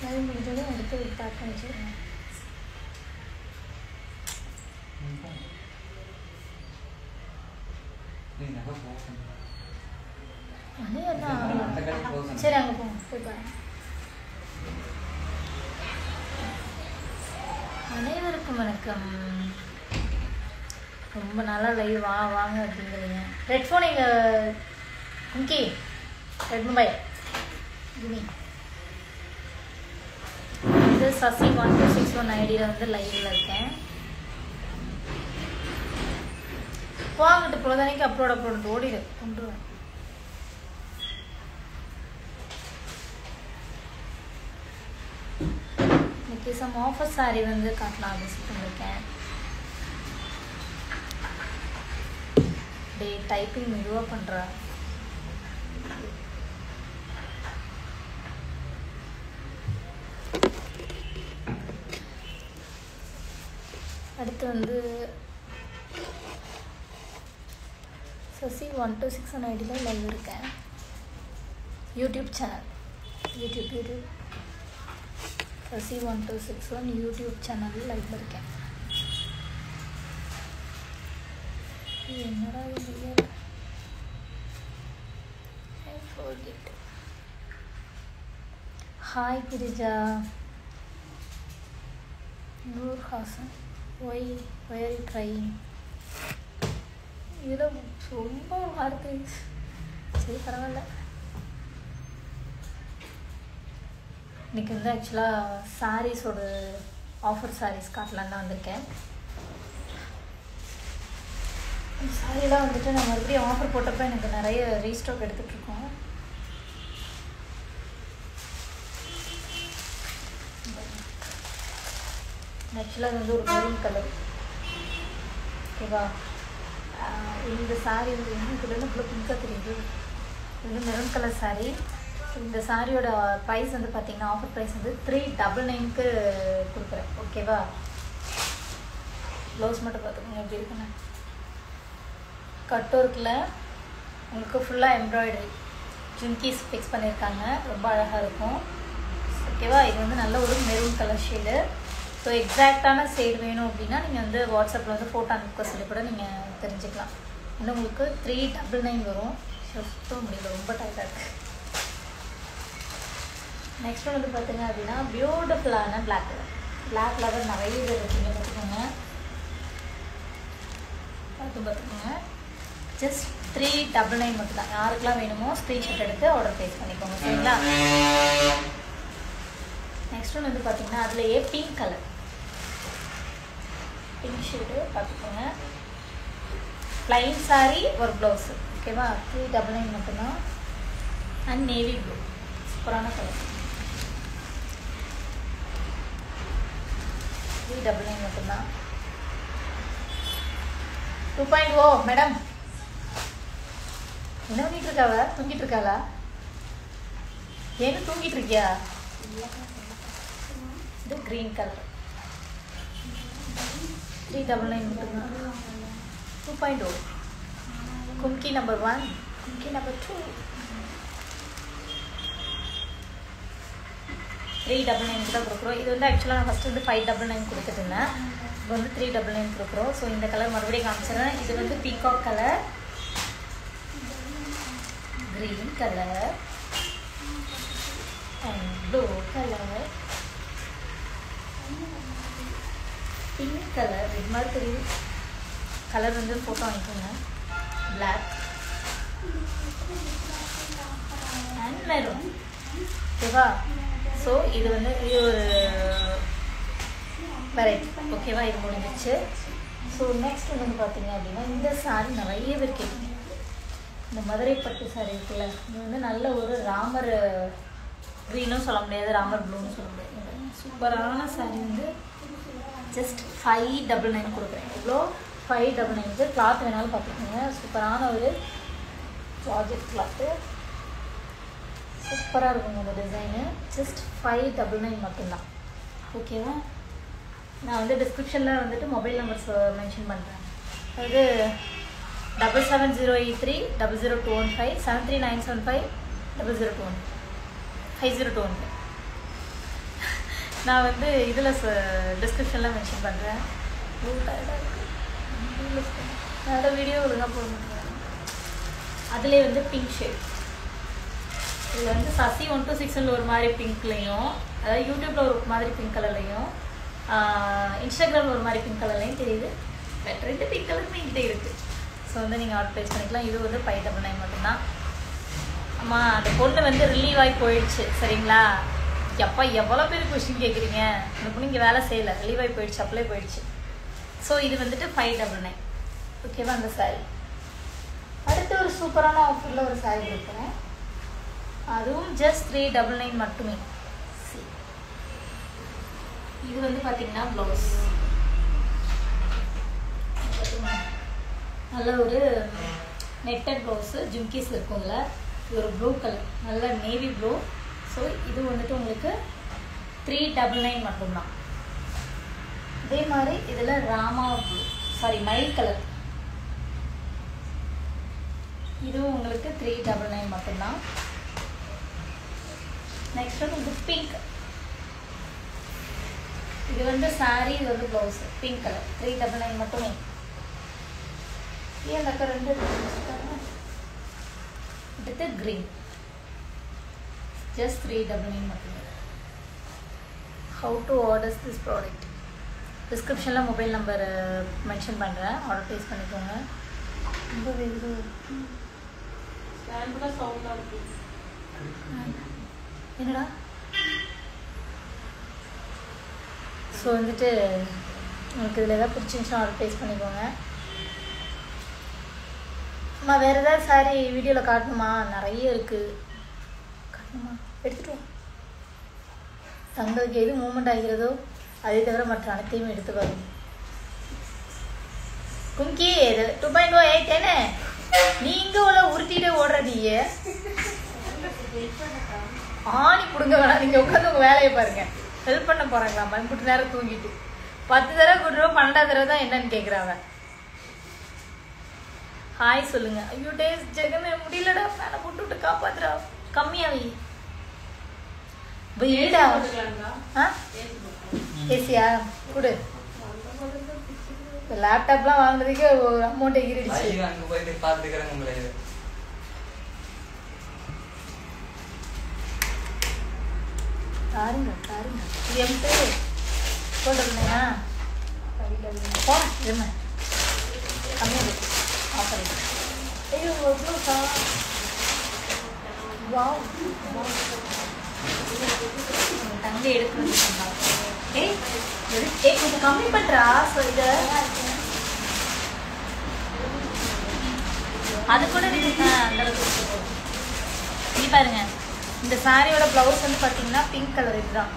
Live முடிஞ்சதும் எடுத்து back பண்ணி வச்சுருங்க. அது என்ன சரி அங்கே போங்க போய் பாருங்க. அனைவருக்கும் வணக்கம். ரொம்ப நாளாக லைவ் வாங்க அப்படிங்கிறீங்க. ரெட் ஃபோன் எங்கள் குங்கி ரெட் மொபைல் கிமி. இது சசி 1261 ஐடியில் வந்து லைவில் இருக்கேன். வாங்கிட்டு பொழுதானைக்கு அப்லோட் ஓடிடு கொண்டுருவேன். இன்னைக்கு சம் ஆஃபர் சாரி வந்து காட்டலாம் அப்படின்னு பண்ணிருக்கேன். டே டைப்பிங் மெதுவாக பண்ணுறேன். அடுத்து வந்து சசி 1261 ஐடியில் லைவ் இருக்கேன். YouTube channel YouTube Sasi 1261 YouTube சேனலில் லைவ் இருக்கேன். என்னடா இது? Hi Girija. Noor Hasan why are you trying? இதில் ரொம்ப வார்த்தை. சரி பரவாயில்ல. இன்றைக்கி வந்து ஆக்சுவலாக சாரீஸோட ஆஃபர் சாரீஸ் காட்டலான்னு தான் வந்திருக்கேன். சாரியெல்லாம் வந்துட்டு நான் மறுபடியும் ஆஃபர் போட்டப்போ எனக்கு நிறைய ரீஸ்டாக் எடுத்துகிட்ருக்கோம். ஆக்சுவலாக வந்து ஒரு மெரூன் கலர். ஓகேவா? இந்த சாரீ வந்து எனக்கு இவ்வளோ பிங்காக தெரியுது. இது வந்து மெரூன் கலர் சாரீ. இந்த சாரியோட ப்ரைஸ் வந்து பார்த்திங்கன்னா ஆஃபர் ப்ரைஸ் வந்து 399க்கு கொடுக்குறேன். ஓகேவா? ப்ளவுஸ் மட்டும் பார்த்துக்கோங்க எப்படி இருக்குன்னு. கட்டோர்க்கில் உங்களுக்கு ஃபுல்லாக எம்ப்ராய்டரி ஜும்கீஸ் ஃபிக்ஸ் பண்ணியிருக்காங்க. ரொம்ப அழகாக இருக்கும். ஓகேவா? இது வந்து நல்ல ஒரு மெரூன் கலர் ஷேடு. ஸோ எக்ஸாக்டான ஷேடு வேணும் அப்படின்னா நீங்கள் வந்து வாட்ஸ்அப்பில் வந்து ஃபோட்டோ அனுப்ப சொல்லி கூட நீங்கள் தெரிஞ்சுக்கலாம். இன்னும் உங்களுக்கு 399 வரும். சுத்தம் முடியல, ரொம்ப டைட்டாக இருக்குது. நெக்ஸ்ட் ஒன்று வந்து பார்த்தீங்க அப்படின்னா பியூட்டிஃபுல்லான பிளாக் கலர். பிளாக் கலர் நிறைய பேர் இருக்குங்க. பார்த்துக்கோங்க. ஜஸ்ட் 399 மட்டும்தான். யாருக்கெல்லாம் வேணுமோ ஸ்க்ரீன்ஷாட் எடுத்து ஆர்டர் ப்ளேஸ் பண்ணிக்கோங்க. சரிங்களா? நெக்ஸ்ட் ஒன்று வந்து பார்த்தீங்கன்னா அதுலேயே பிங்க் கலர், பிங்க் ஷேடு பார்த்துக்கோங்க. ப்ளைன் சாரீ ஒரு ப்ளவுஸு. ஓகேவா? 399 மட்டும்தான். அண்ட் நேவி ப்ளூ சூப்பரான கலர். 399 மட்டும்தான். 2.0 மேடம் என்ன பண்ணிட்டு இருக்காவ? தூங்கிட்டு இருக்காளா? ஏன்னு தூங்கிட்டு இருக்கியா? இது கிரீன் கலர் 399 மட்டும்தான். 2.0 கும்கி நம்பர் 1, கும்கி நம்பர் 2. 399 தான் கொடுக்குறோம். இது வந்து ஆக்சுவலாக நான் ஃபஸ்ட்டு வந்து 599 கொடுத்துட்டு இருந்தேன். இப்போ வந்து 399 கொடுக்குறோம். ஸோ இந்த கலர் மறுபடியும் காமிச்சிடுறேன். இது வந்து peacock colour, green color and blue color, pink color. இது மாதிரி தெரியுது. கலர் வந்து ஃபோட்டோ வாங்கிக்கோங்க. black and maroon. ஓகேவா? ஸோ இது வந்து இது ஒரு வெரைட்டி. ஓகேவா? இது முடிஞ்சிச்சு. ஸோ நெக்ஸ்ட் வந்து பார்த்தீங்க அப்படின்னா இந்த சாரி நிறைய பேர் கேட்குங்க. இந்த மதுரை பட்டு சாரி இருக்குல்ல, இது வந்து நல்ல ஒரு ராமர் க்ரீனும் சொல்ல முடியாது, ராமர் ப்ளூன்னு சொல்ல முடியாது. சூப்பரான சாரி வந்து ஜஸ்ட் 599 கொடுக்குறேன். இவ்வளோ 599. கிளாத் வேணாலும் பார்த்துக்கோங்க. சூப்பரான ஒரு ஜார்ஜெட் கிளாத்து. சூப்பராக இருக்குங்க இந்த டிசைனு. ஜஸ்ட் 599 மட்டும்தான். ஓகேவா? நான் வந்து டிஸ்கிரிப்ஷனில் வந்துட்டு மொபைல் நம்பர்ஸ் மென்ஷன் பண்ணுறேன். அது 7708300215 739750021 5021. நான் வந்து இதில் டிஸ்கிரிப்ஷனில் மென்ஷன் பண்ணுறேன். அதோட வீடியோ ஒழுங்காக போட மாட்டேங்க. அதிலே வந்து பிங்க் ஷேட். இது வந்து சசி 126 ஒரு மாதிரி பிங்க்லையும், அதாவது யூடியூப்பில் ஒரு மாதிரி பிங்க் கலர்லையும், இன்ஸ்டாகிராமில் ஒரு மாதிரி பிங்க் கலர்லையும் தெரியுது. பட் 2 பிங்க் கலருமே என்கிட்ட இருக்குது. ஸோ வந்து நீங்கள் ஆர்டர் ப்ளேஸ் பண்ணிக்கலாம். இது வந்து 599 மட்டும்தான். ஆமாம், அந்த பொண்ணு வந்து ரிலீவ் ஆகி போயிடுச்சு. சரிங்களா? எப்போ எவ்வளோ பேர் கொஸ்டின் கேட்குறீங்க? அந்த பொண்ணு இங்கே வேலை செய்யலை, ரிலீவ் ஆகி போயிடுச்சு, அப்ளை போயிடுச்சு. ஸோ இது வந்துட்டு 599. ஓகேவா? அந்த சாரி. அடுத்து ஒரு சூப்பரான ஆஃபரில் ஒரு சாரி கொடுக்குறேன். அதுவும் ஜஸ்ட் 399 மட்டுமே. இது வந்து பார்த்தீங்கன்னா ப்ளவுஸ் நல்ல ஒரு நெட்டட் ப்ளவுஸு, ஜிம்கீஸ் இருக்கும்ல. இது ஒரு ப்ளூ கலர், நல்ல நேவி ப்ளூ. ஸோ இது வந்துட்டு உங்களுக்கு 399 மட்டும்தான். இதே மாதிரி இதில் ராமா ப்ளூ, சாரி மயில் கலர், இதுவும் உங்களுக்கு 399 மட்டும்தான். நெக்ஸ்ட் வந்து இது பிங்க். இது வந்து சாரி, இது வந்து ப்ளவுஸ். பிங்க் கலர் 399 மட்டுமே. ஏன் அக்கா 2 அடுத்து கிரீன், ஜஸ்ட் 399 மட்டுமே. How to orders this product? டிஸ்கிரிப்ஷனில் மொபைல் நம்பர் மென்ஷன் பண்ணுறேன், ஆர்டர் ப்ளேஸ் பண்ணிக்கோங்க. ரொம்ப வேறு என்னடா? ஸோ வந்துட்டு உங்களுக்கு இதில் எதாவது பிடிச்சிருந்துச்சுன்னா ஆர்டர் ப்ளேஸ் பண்ணிக்கோங்க. அம்மா வேறு ஏதாவது சாரி வீடியோவில் காட்டணுமா? நிறைய இருக்குது. காட்டணுமா? எடுத்துகிட்டு வா. தங்களுக்கு எது மூமெண்ட் ஆகிறதோ அதே தவிர மற்ற அனைத்தையும் எடுத்து வரும். கும்கி 2.08 என்ன நீங்க உள்ள உருட்டிட்டே ஓடுறதீங்க. ஆணி பிடுங்க வேணாம், நீங்க உட்காந்து உங்க வேலையை பாருங்க. ஹெல்ப் பண்ண போறாங்களா? மண்புட்டு நேரம் தூங்கிட்டு 10 தடவை கூட்டுருவோம், 12வது தடவை தான் என்னன்னு கேட்குறாங்க. ஹாய் சொல்லுங்க. ஐயோ டேஸ் ஜெகமே முடியலடா, மேலே போட்டு விட்டு காப்பாத்துறா. கம்மியாவி வெயிடா. ஏசியா கொடு. லேப்டாப்லாம் வாங்குறதுக்கே ஒரு அமௌண்ட் எகிரிடுச்சு. பாருங்க பாருங்க. இது எம்ட்டு போட்டுருந்தேன்னா போன இருமை கம்மியாக ஆஃபர். ஐயோ எவ்வளோக்கா? வாவ், தங்கை எடுக்கணும்னு சொன்னாங்க. ஏய் கொஞ்சம் கம்மி பண்ணுறா. ஸோ இதை அது கூட இருக்கு. அந்தளவுக்கு நீ பாருங்க. இந்த சாரியோட ப்ளவுஸ் வந்து பார்த்தீங்கன்னா பிங்க் கலர். இதுதான்.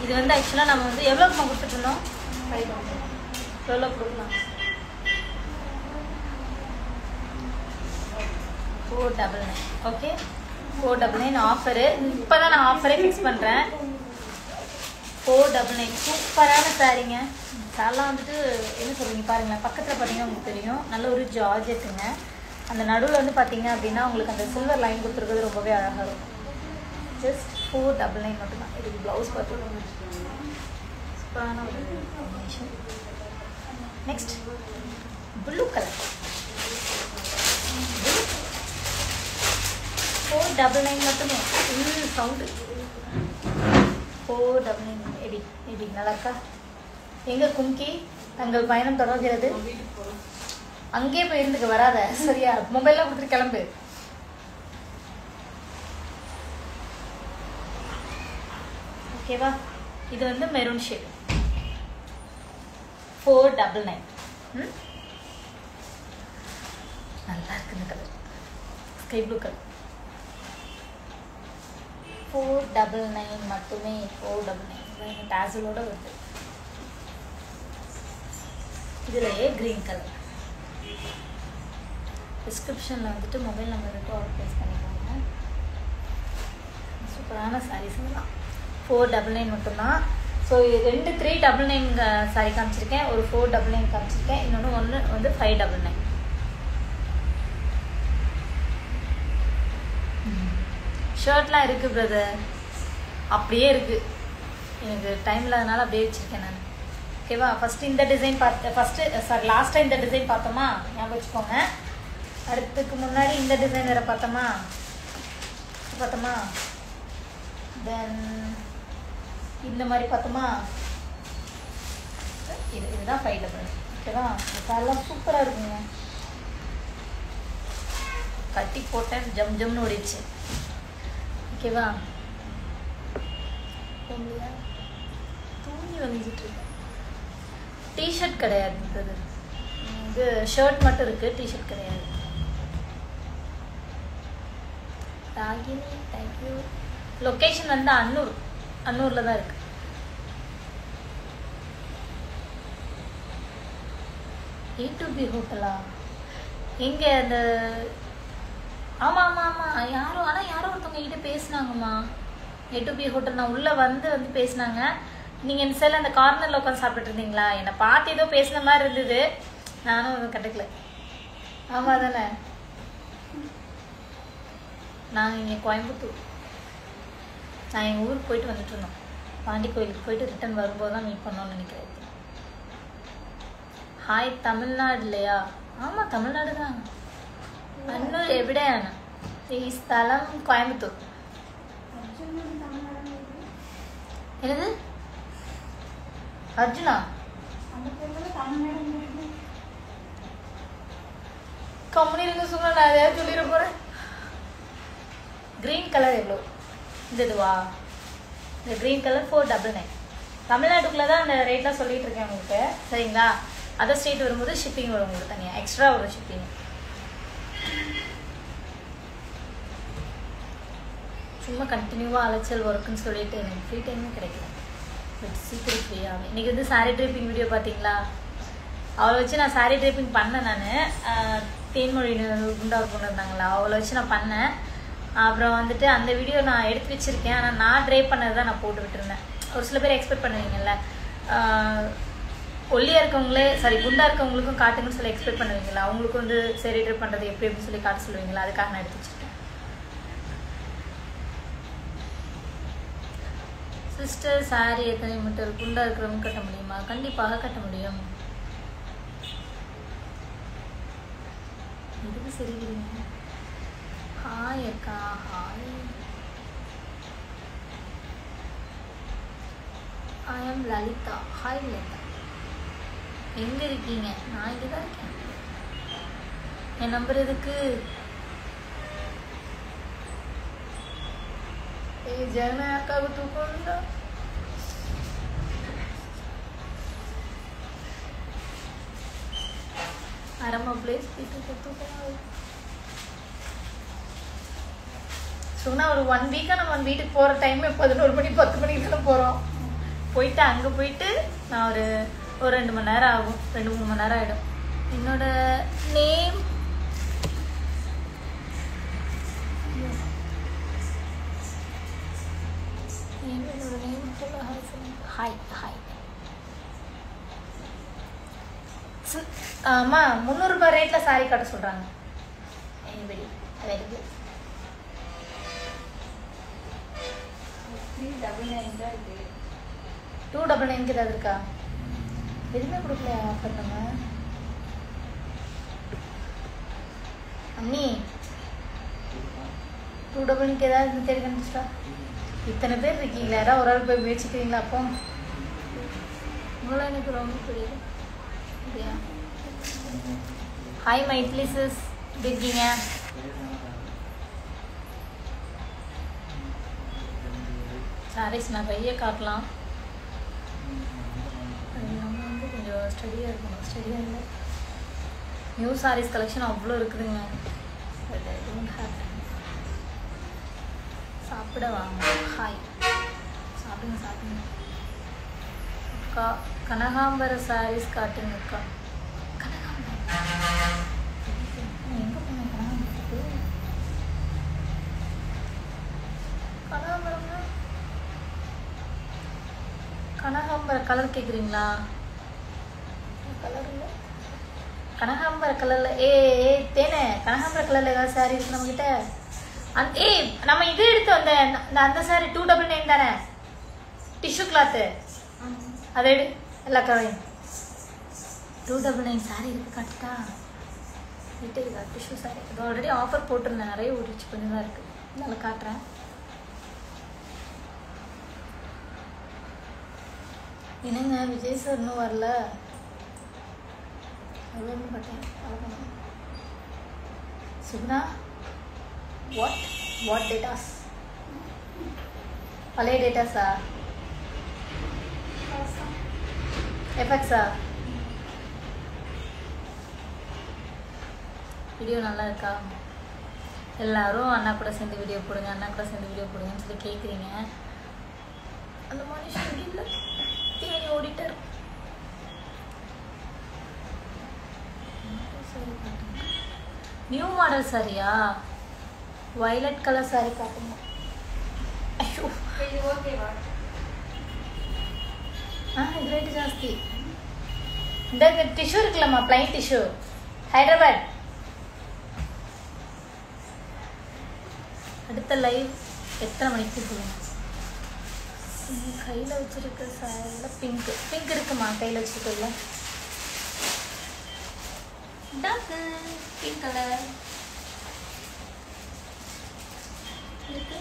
இது வந்து ஆக்சுவலாக நம்ம வந்து எவ்வளோக்கு நம்ம கொடுத்துட்ருந்தோம்? 500. எவ்வளோ கொடுக்கலாம்? 499. Okay, 499 offer. இப்போ தான் நான் ஆஃபரே ஃபிக்ஸ் பண்ணுறேன். 499 சூப்பரான சாரீங்க. சாரெலாம் வந்துட்டு என்ன சொல்கிறீங்க பாருங்களேன். பக்கத்தில் பார்த்தீங்கன்னா உங்களுக்கு தெரியும், நல்ல ஒரு ஜார்ஜெட்டுங்க. அந்த நடுவில் வந்து பார்த்தீங்க அப்படின்னா உங்களுக்கு அந்த சில்வர் லைன் கொடுத்துருக்கிறது ரொம்பவே அழகாக இருக்கும். ஜஸ்ட் 499 மட்டும்தான். இதுக்கு ப்ளவுஸ் பார்த்துக்கோங்க. சூப்பரான ஒரு காம்பினேஷன். Next blue colour. 499 மட்டுமே. சவுண்டு 499. எப்படி நல்லாக்கா? எங்கே கும்கி தங்கள் பயணம் தொடர்கிறது? அங்கேயே போய் இருந்துக்க, வராத சரியா? மொபைல்லாம் கொடுத்துட்டு கிளம்பு. ஓகேவா? இது வந்து மெரூன் ஷேட் 499. நல்லா இருக்கு இந்த கலர், ஸ்கை ப்ளூ கலர். 499 மட்டுமே. 499 டாசலோட வருது. இதுலயே கிரீன் கலர். டிஸ்கிரிப்ஷனில் வந்துட்டு மொபைல் நம்பர் இருக்கு, ஆர்டர் ப்ளேஸ் பண்ணிக்கோங்க. சூப்பரான சாரீஸ் தான். 499 மட்டும்தான். ஸோ 2 399 சாரீ காமிச்சிருக்கேன், ஒரு 499 காமிச்சிருக்கேன், ஒன்று வந்து 599. ஷர்ட்லாம் இருக்குது பிரதர், அப்படியே இருக்குது. எனக்கு டைம் இல்லாதனால அப்படியே வச்சுருக்கேன் நான். ஓகேவா? ஃபஸ்ட்டு இந்த டிசைன் லாஸ்ட்டாக இந்த டிசைன் பார்த்தோமா, ஞாபகம் வச்சுக்கோங்க. அடுத்துக்கு முன்னாடி இந்த டிசைன் வேறு பார்த்தோமா. தென் இந்த மாதிரி பார்த்தோமா. இதுதான் 5 டபுள். ஓகேவா? இதெல்லாம் சூப்பராக இருக்குங்க. கட்டி போட்டேன், ஜம்னு ஓடிடுச்சு. ஓகேவா? தூங்கி வந்துட்டுருக்கேன். டிஷர்ட் கிடையாது, இது ஷர்ட் மட்டும் இருக்குது, டிஷர்ட் கிடையாது. ராகினி தேங்க்யூ. லொக்கேஷன் வந்து அன்னூரில் தான் இருக்குது. A2B ஹோட்டலா? எங்கே அந்த ஆமாம் யாரோ ஒருத்தவங்க கிட்ட பேசினாங்கம்மா. A2B ஹோட்டல் நான் உள்ளே வந்து பேசினாங்க. நீங்கள் இந்த சைடில் அந்த கார்னரில் உட்காந்து சாப்பிட்டு இருந்தீங்களா? என்னை பார்த்து ஏதோ பேசின மாதிரி இருந்தது, நானும் அதை கண்டுக்கல. ஆமாம் தானே? நாங்கள் இங்கே கோயம்புத்தூர், நான் எங்கள் ஊருக்கு போயிட்டு வந்துட்டு இருந்தோம். பாண்டி கோயிலுக்கு போயிட்டு ரிட்டன் வரும்போது தான் மீட் பண்ணோன்னு நினைக்கிறேன். ஹாய், தமிழ்நாடு இல்லையா? ஆமாம் தமிழ்நாடு தான். அன்னூர் எவிடையான ஸ்தலம் கோயம்புத்தூர். என்னது அர்ஜுனா? கம்பெனிங்க சொன்னா நான் எதாவது சொல்லிட போறேன். கிரீன் கலர் எவ்வளோ? இந்த இதுவா? இந்த கிரீன் கலர் 499. தமிழ்நாட்டுக்குள்ளே தான் அந்த ரேட்லாம் சொல்லிட்டு இருக்கேன் உங்களுக்கு, சரிங்களா? அதர் ஸ்டேட் வரும்போது ஷிப்பிங் வரும் உங்களுக்கு தனியாக, எக்ஸ்ட்ரா ஒரு ஷிப்பிங். சும்மா கண்டினியூவாக அலைச்சல் ஒர்க்குன்னு சொல்லிட்டு எனக்கு ஃப்ரீ டைமே கிடைக்கல. பட் சீக்கிரம் ஃப்ரீயாகும். இன்றைக்கி வந்து சாரீ ட்ரேப்பிங் வீடியோ பார்த்தீங்களா? அவளை வச்சு நான் சாரீ ட்ரேப்பிங் பண்ணேன். நான் தேன்மொழி குண்டாக கொண்டு வந்தாங்களா, அவளை வச்சு நான் பண்ணேன். அப்புறம் வந்துட்டு அந்த வீடியோ நான் எடுத்து வச்சுருக்கேன். ஆனால் நான் ட்ரேப் பண்ணது தான் நான் போட்டு விட்டுருந்தேன். ஒரு சில பேர் எக்ஸ்பெக்ட் பண்ணுவீங்கல்ல, ஒல்லியாக இருக்கவங்களே குண்டாக இருக்கவங்களுக்கும் காட்டுங்கன்னு சொல்லி எக்ஸ்பெக்ட் பண்ணுவீங்களா? அவங்களுக்கு வந்து சரி ட்ரேப் பண்ணுறது எப்படி சொல்லி காட்ட சொல்லுவீங்களா? அதுக்காக நான் எடுத்து வச்சுருக்கேன். சிஸ்டர், சாரி எத்தனை மீட்டர்? குண்டா இருக்கிறவங்க கட்ட முடியுமா? கண்டிப்பாக கட்ட முடியும். இதுக்கு சரி. ஹாய் அக்கா. Hi, I am Lalitha. Hi Lalitha, எங்கே இருக்கீங்க? நான் இங்கே தான் இருக்கேன். என் நம்பர் எதுக்கு? ஜன அக்காவுக்கு தூக்கம். அரமா பிளேஸ் தூக்கம். சொன்னா ஒரு 1 வீக்காக நம்ம வீட்டுக்கு போகிற டைம் 11 மணி 10 மணிக்கு தானே போகிறோம். போயிட்டு அங்கே போயிட்டு நான் ஒரு 2 மணி நேரம் ஆகும், 2-3 மணி நேரம் ஆகிடும். என்னோட நேம் ஹாய். ஆமா, 300 ரூபாய் ரேட்ல சாரி கட்ட சொல்றாங்க. Anybody available? 399 தான் இருக்கு. 299 ஏதாவது இருக்கா? எதுவுமே கொடுக்கலையா ஆஃபர்? நம்ம அண்ணி 299 ஏதாவது தேடி கண்டுச்சா? இத்தனை பேர் இருக்கீங்களா, யாராவது ஒரு ஆள் போய் முயற்சிக்கிறீங்களா? அப்போ உங்களை எனக்கு ரொம்ப புரியுது. ஹாய் மைத்லி சிஸ், எப்படி இருக்கீங்க? சாரீஸ் நிறைய காட்டலாம். நம்ம வந்து கொஞ்சம் ஸ்டடியாக இருக்கணும். ஸ்டடியாக இல்லை. நியூ சாரீஸ் கலெக்ஷன் அவ்வளோ இருக்குதுங்க. But I don't have time. சாப்பிட வாங்க. ஹாய், சாப்பிடுங்க. அக்கா கனகாம்பர சாரீஸ் காட்டுங்க அக்கா. கனகாம்பரம் எங்கே போனேன்? கனகாம்பரத்துக்கு கனகாம்பரம்னா கனகாம்பர கலர் கேட்குறீங்களா? கலர் இல்லை, கனகாம்பர கலரில். தேனே, கனகாம்பர கலரில் ஏதாவது சாரீ இருக்கு நம்மக்கிட்ட? நம்ம இது எடுத்து அந்த சாரி 299 தானே? டிஷ்யூ கிளாத்து அதை எடு எல்லா கவரையும் 299 சாரி இருக்கு காட்டுட்டா விட்டு இருக்கா டிஷ்யூ சாரி இது ஆல்ரெடி ஆஃபர் போட்டிருந்தேன் நிறைய ஓடிச்சு கொஞ்சம் தான் இருக்குது நல்லா காட்டுறேன் என்னங்க விஜய் சார் இன்னும் வரல அவ்வளோ பார்த்தேன் சுகுணா வாட் டேட்டாஸ் பழைய டேட்டாஸா எஃபெக்ட்ஸா வீடியோ நல்லா இருக்கா எல்லாரும் அண்ணா கூட சேர்ந்து வீடியோ போடுங்க அண்ணா கூட சேர்ந்து வீடியோ போடுங்கன்னு சொல்லி கேட்குறீங்க அந்த மனுஷன் இல்லை தேடி ஓடிட்டார் நியூ மாடல் சாரியா வயலட் கலர் சாரி காட்டுங்க ஐயோ ஓகேவா இது ரேட்டு ஜாஸ்தி இந்த டிஷ்யூ இருக்குல்லம்மா பிளைன் டிஷ்யூ ஹைதராபாத் அடுத்த லைவ் எத்தனை மணிக்கு சொல்லுங்க கையில் வச்சிருக்க சாரியில் பிங்க் இருக்குமா கையில் வச்சுருக்கல பிங்க் கலர் இருக்கு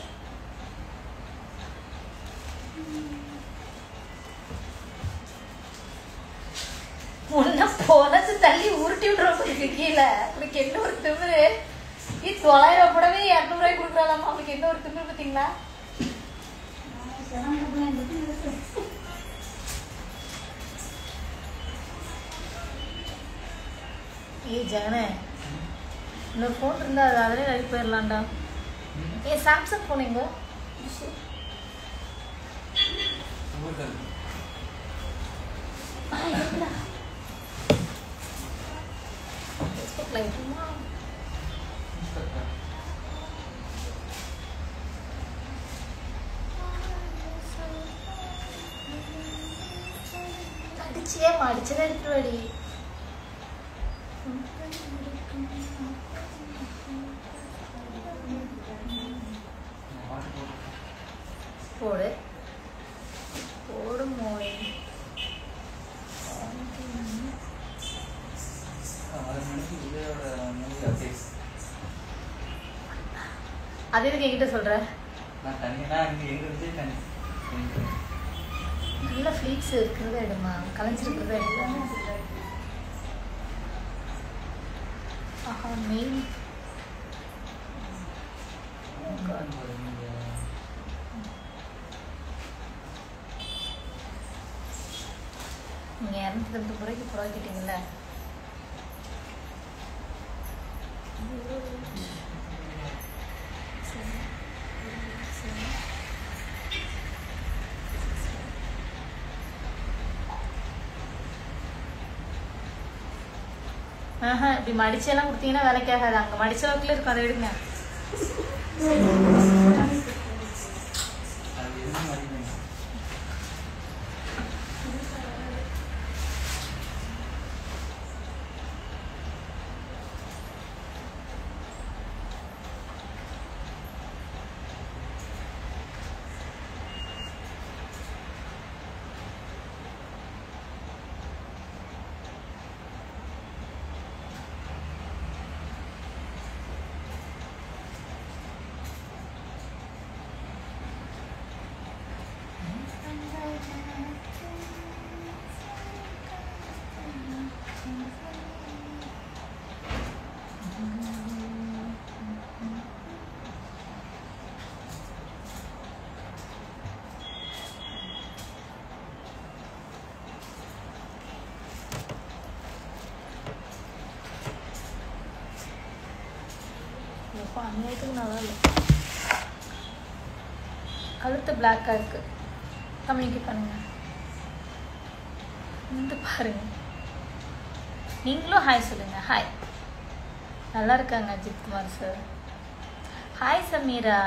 முன்ன போனது தள்ளி உருட்டி விடுறவங்களுக்கு கீழே அவளுக்கு என்ன ஒரு திமிரு 900 புடவை 200 ரூபாய்க்கு கொடுக்குறாளாமா அவளுக்கு என்ன ஒரு திமிரு பார்த்தீங்களா ஜானே இன்னொரு ஃபோன் இருந்தா அது அதிலே நடி போயிடலாம்டா சாம்சங் ஃபோன் எங்க அடிச்சதை எடுத்து வாடி போடு போடு மோய் அது எதுக்கு என்கிட்ட சொல்ற நல்ல ஃப்ளீட்ஸ் இருக்கிறத எடுமா கலைஞ்சிருக்கிறத எடுமா ஆஹா மெயின் நீங்கள் 250 ரூபாய்க்கு புடவை கேட்டீங்கல்ல இப்படி மடிச்செல்லாம் கொடுத்தீங்கன்னா வேலைக்கு ஆகாது அங்கே மடிச்ச வாக்கில் இருக்கும் அதை எடுங்க அநியாயத்துக்கு நல்லா இல்லை கழுத்து பிளாக்காக இருக்கு கம்யூனிகேட் பண்ணுங்க வந்து பாருங்க நீங்களும் ஹாய் சொல்லுங்க ஹாய் நல்லா இருக்காங்க அஜித் குமார் சார் ஹாய் சமீரா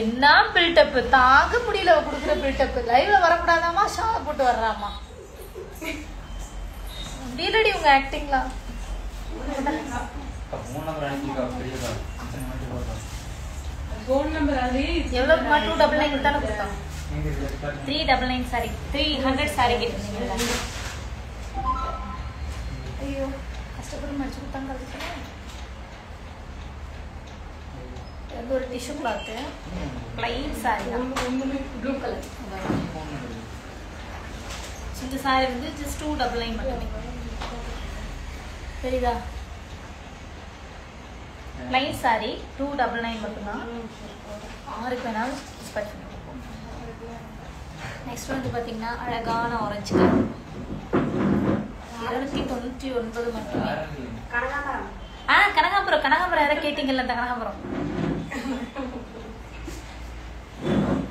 என்ன பில்டப் தாங்க முடியல கொடுக்குற பில்டப் லைவ்ல வரக்கூடாதாமா ஷாலை போட்டு வர்றாமா முடியலடி உங்க ஆக்டிங்லாம் ஃபோன் நம்பர் அதே எவ்வளவுமா 299 தான கொடுத்தோம் 399 சாரி 300 சாரி கேட்டிருந்தீங்களா ஐயோ கஷ்டப்பட்டு மடிச்சு கொடுத்தாங்க அதுக்கு இது ஒரு tissue cloth plain sorry blue colour இந்த சாரி வந்து ஜஸ்ட் 299 மட்டுமே சரிதா ப்ளைன் சாரி 299 மட்டும்தான் ஆறுக்கு வேணாலும் ஸ்பெட் பண்ணிருக்கோம் நெக்ஸ்ட் வந்து பார்த்தீங்கன்னா அழகான ஆரஞ்சு கலர் 299 மட்டுமே கனகாம்பரம் கனகாம்பரம் யாராவது கேட்டீங்கல்ல அந்த கனகாம்பரம்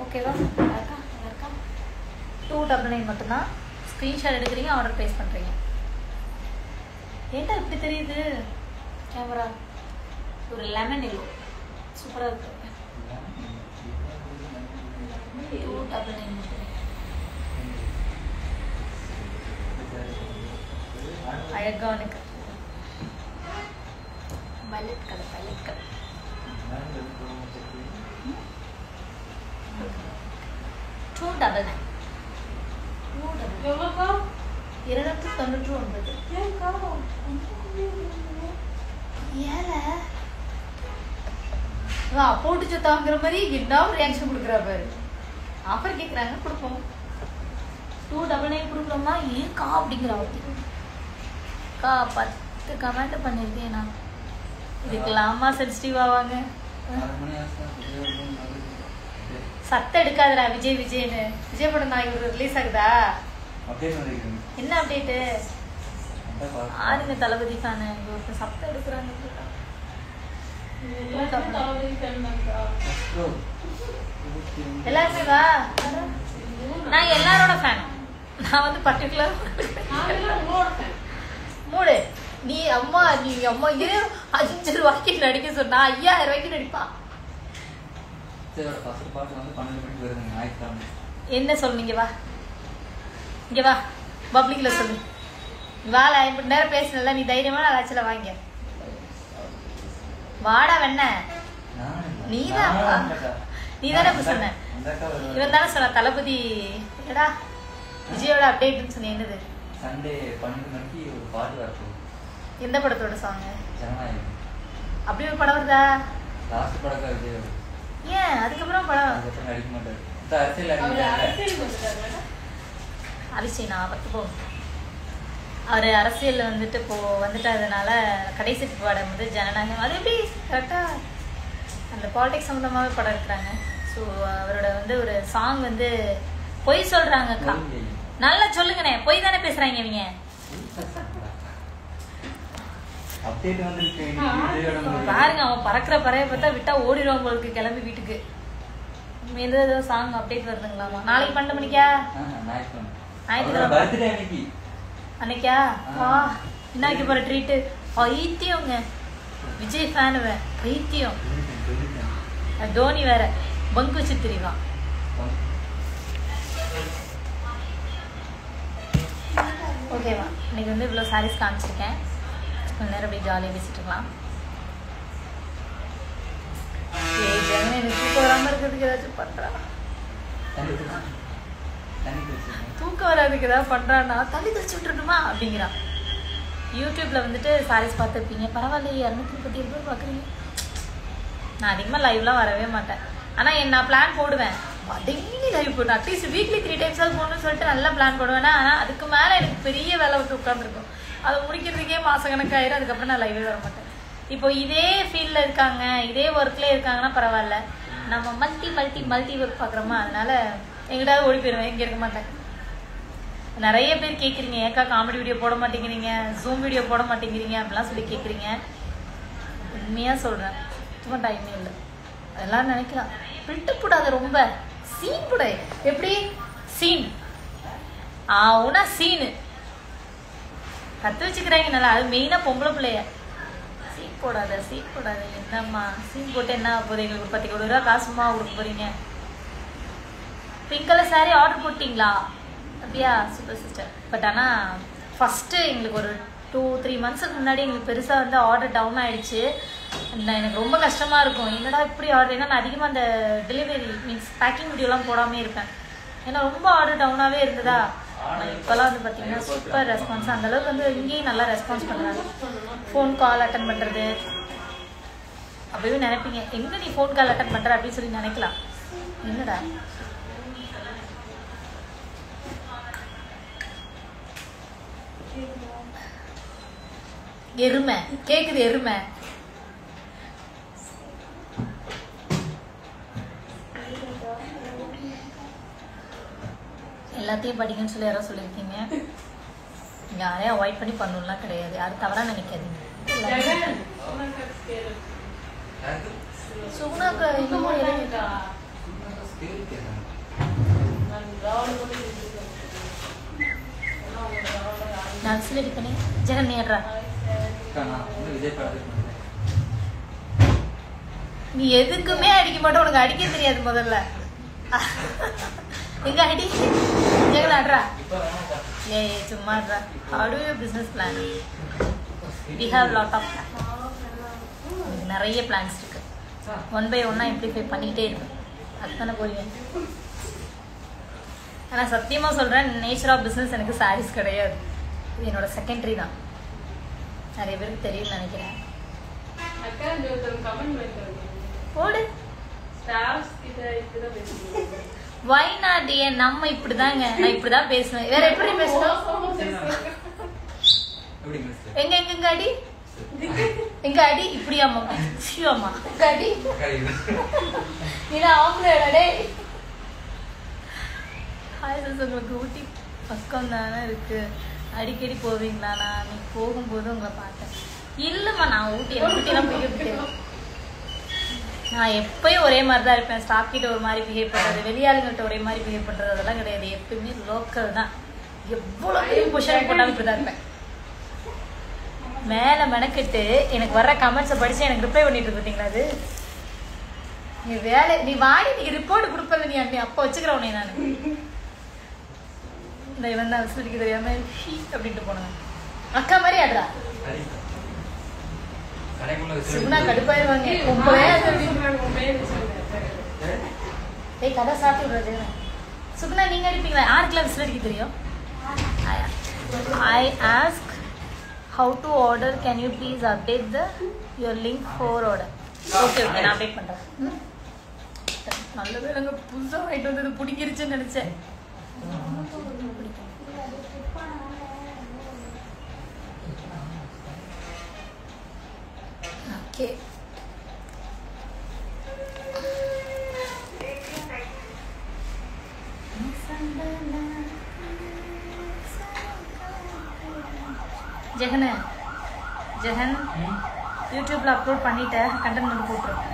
ஓகேவா இருக்கா 299 மட்டும்தான் ஸ்க்ரீன்ஷாட் எடுக்கிறீங்க ஆர்டர் ப்ளேஸ் பண்ணுறீங்க ஏன்டா இப்படி தெரியுது கேமரா ஒரு லெமன் எல்லோ சூப்பராக இருக்கு 299 மட்டுமே அழகான வயலட் கலர் 299 போட்டு சொத்தாங்கிற மாதிரி என்ன ரியாக்ஷன் கொடுக்குறா பாரு ஆஃபர் கேட்குறாங்க கொடுப்போம் 299 கொடுக்குறோமா ஏன்க்கா அப்படிங்கிற அக்கா 10 கமெண்ட் பண்ணியிருக்கேன் நான் இதுக்கெல்லாமா சென்சிட்டிவ் ஆவாங்க சத்தம் எடுக்காதடா விஜய் விஜய்னு விஜய் படம் நாளைக்கு ரிலீஸ் ஆகுதா என்ன அப்டேட்டு ஆளுங்க தளபதி ஃபேனு ஒருத்தர் சத்தம் எடுக்கிறாங்க எல்லாருமே வா நான் எல்லாரோட ஃபேன் நான் வந்து பர்டிகுலர் மூடு நீ அம்மா 5 ரூபாய்க்கு நடிக்க சொன்னா 5000 ரூபாய்க்கு நடிப்பா என்ன சொன்னீங்க வா இங்க வா பப்ளிக்ல சொல்லு வாடா இப்ப நேரம் பேசினல நீ தைரியமா ஆச்சுல வாங்க வாடா வெண்ண நீதானே இப்ப சொன்ன இவன் தானே சொன்ன தளபதி என்னடா விஜயோட அப்டேட்னு சொன்ன என்னது சண்டே 12 மணிக்கு ஒரு பாட்டு வரப்போகுது எந்த படத்தோட சாங் ஜனநாயகம் அப்படி ஒரு படம் வருதா லாஸ்ட் படக்கா விஜய் ஏன் அதுக்கப்புறம் படம் அதுக்கப்புறம் நடிக்க மாட்டாரு அபிஷேனா பத்துப்போம் அவர் அரசியல் வந்துட்டு இப்போ வந்துட்டதுனால கடைசி படம் வந்து ஜனநாயகம் அது எப்படி கரெக்டாக அந்த பாலிடிக்ஸ் சம்மந்தமாகவே படம் எடுக்கிறாங்க ஸோ அவரோட வந்து ஒரு சாங் வந்து பொய் சொல்கிறாங்கக்கா நல்லா சொல்லுங்கண்ணே பொய் தானே பேசுகிறாங்க இவங்க பாருங்க அவன் பறக்கிற பறைய பார்த்தா விட்டா ஓடிடுவான் உங்களுக்கு கிளம்பி வீட்டுக்கு ஏதோ சாங் அப்டேட் வருதுங்களாமா நாளைக்கு 12 மணிக்கா அன்னைக்கா வா இன்னைக்கு போற ட்ரீட்டு பைத்தியங்க விஜய் ஃபேனுவ பைத்தியம் தோனி வேற பங்கு வச்சு தெரியுமா ஓகேவா இன்னைக்கு வந்து இவ்வளோ சாரீஸ் காமிச்சிருக்கேன் கொஞ்ச நேரம் அப்படியே ஜாலியாக பேசிட்டு இருக்கலாம் எனக்கு தூக்கம் வராமல் இருக்கிறதுக்கு ஏதாச்சும் பண்ணுறா தூக்கம் வராதுக்கு ஏதாவது பண்ணுறான்னா தள்ளி தெளிச்சு விட்டுருணுமா அப்படிங்கிறான் யூடியூப்ல வந்துட்டு சாரீஸ் பார்த்துருப்பீங்க பரவாயில்லையே 237 பேர் பார்க்குறீங்க நான் அதிகமாக லைவ்லாம் வரவே மாட்டேன் ஆனால் நான் பிளான் போடுவேன் டெய்லி லைவ் போட்டேன் அட்லீஸ்ட் வீக்லி 3 டைம்ஸ் போடணும்னு சொல்லிட்டு நல்லா பிளான் போடுவேன்னா ஆனால் அதுக்கு மேலே எனக்கு பெரிய வேலை விட்டு உட்காந்துருக்கும் அதை முடிக்கிறதுக்கே மாதக்கணக்காயிரும் அதுக்கப்புறம் நான் லைவே வர மாட்டேன் இப்போ இதே ஃபீல்டில் இருக்காங்க இதே ஒர்க்லேயே இருக்காங்கன்னா பரவாயில்ல நம்ம மல்டி ஒர்க் பார்க்குறோமா அதனால எங்கிட்டாவது ஓடி போயிடுவேன் இங்கே இருக்க மாட்டேன் நிறைய பேர் கேட்குறீங்க ஏக்கா காமெடி வீடியோ போட மாட்டேங்கிறீங்க ஜூம் வீடியோ போட மாட்டேங்கிறீங்க அப்படிலாம் சொல்லி கேட்குறீங்க உண்மையாக சொல்கிறேன் சும்மா டைமே இல்லை அதெல்லாம் நினைக்கலாம் விட்டு போடாத ரொம்ப சீன் போட எப்படி சீன் ஆனா சீனு கற்று வச்சுக்கிறாங்க நல்லா அது மெயினாக பொம்பளை பிள்ளைய சீன் போடாத என்னம்மா சீன் போட்டு என்ன போகுது எங்களுக்கு 10 கோடி ரூபா காசுமா கொடுக்க போறீங்க பிங்க் கலர் சாரி ஆர்டர் போட்டிங்களா அப்படியா சூப்பர் சிஸ்டர் பட் ஆனால் ஃபஸ்ட்டு எங்களுக்கு ஒரு 2-3 மந்த்ஸுக்கு முன்னாடி எங்களுக்கு பெருசாக வந்து ஆர்டர் டவுன் ஆகிடுச்சு. எனக்கு ரொம்ப கஷ்டமாக இருக்கும், என்னடா இப்படி ஆர்டர். ஏன்னா நான் அதிகமாக அந்த டெலிவரி மீன்ஸ் பேக்கிங் வீடியோலாம் போடாமே இருப்பேன், ஏன்னா ரொம்ப ஆர்டர் டவுனாகவே இருந்ததா. இப்போலாம் வந்து பார்த்தீங்கன்னா சூப்பர் ரெஸ்பான்ஸ், அந்தளவுக்கு வந்து இங்கேயும் நல்லா ரெஸ்பான்ஸ் பண்ணுறாங்க. ஃபோன் கால் அட்டன் பண்ணுறது, அப்பவே நினைப்பீங்க எங்கே நீ ஃபோன் கால் அட்டன் பண்ணுற அப்படின்னு சொல்லி நினைக்கலாம். என்னடா எருமை கேக்குது, எருமை. எல்லாத்தையும் படிக்கணும்னு சொல்லி யாரோ சொல்லியிருக்கீங்க. யாரையும் அவாய்ட் பண்ணி பண்ணணும்லாம் கிடையாது, யாரும் தவறா நினைக்காதீங்க. சுகுணாக்கு இன்னமும் எழுதிட்டா நான் சிலடி பண்ணி ஜெகன் நேடுறா. நீ எதுக்குமே அடிக்க மாட்டோம், உனக்கு அடிக்க தெரியாது முதல்ல. எங்க அடி ஜெகன் ஆடுறா. ஏய் சும்மா ஆடுறா. How do you business plan? We have lot of plan. நிறைய பிளான்ஸ் இருக்கு, 1 by 1 இம்ப்ளிஃபை பண்ணிக்கிட்டே இருப்பேன். அதுதானே போறீங்க. ஆனால் சத்தியமாக சொல்கிறேன், நேச்சர் ஆஃப் பிஸ்னஸ் எனக்கு சாரீஸ் கிடையாது, இது என்னோட செகண்டரி தான். நிறைய பேருக்கு தெரியும்னு நினைக்கிறேன். போடு வை நாட் ஏன் நம்ம இப்படிதாங்க, நான் இப்படிதான் பேசுவேன், வேற எப்படி பேசுவேன். எங்க எங்க அடி எங்க அடி இப்படி அம்மா அம்மா அடி ஆம்பளை. ஹாய் சார், உங்களுக்கு ஊட்டி பக்கம் தானே இருக்கு, அடிக்கடி போவீங்களாண்ணா? நீ போகும்போது உங்களை பார்த்தேன். இல்லைம்மா நான் ஊட்டிலாம் போய் நான் எப்பயும் ஒரே மாதிரி தான் இருப்பேன். ஸ்டாஃப் கிட்ட ஒரு மாதிரி பிஹேவ் பண்ணுறது, வெளியாளுங்கள்ட்ட ஒரே மாதிரி பிஹேவ் பண்ணுறது அதெல்லாம் கிடையாது. எப்பயுமே லோக்கல் தான். எவ்வளோ பெரிய பொசிஷன் போட்டாலும் இப்படி தான் இருப்பேன். மேலே மெனக்கிட்டு எனக்கு வர்ற கமெண்ட்ஸை படித்து எனக்கு ரிப்ளை பண்ணிட்டு பார்த்தீங்களா? அது நீ வேலை நீ வாடி, நீ ரிப்போர்ட் கொடுப்பல நீ அண்ணி அப்போ வச்சுக்கிறேன் உன்னை. நான் இந்த இவன் தான் விசிலிக்கு தெரியாம அப்படின்ட்டு போனேன். அக்கா மாதிரி ஆடுறா. சுகுணா கடுப்பாயிருவாங்க. ஏய் கதை சாப்பிட்டு விடுறது. சுகுணா நீங்க அடிப்பீங்களா? யாருக்கெல்லாம் விசில் அடிக்க தெரியும்? I ask how to order, can you please update your link for order? Okay okay, நான் அப்டேட் பண்றேன். நல்ல வேளைங்க புதுசா வாங்கிட்டு வந்தது பிடிக்கிருச்சுன்னு நினைச்சேன். ஓகே ஜெகன் ஜெகன் யூடியூப்ல அப்லோட் பண்ணிட்டேன், கண்டென்ட் மட்டும் போட்டுருக்கேன்.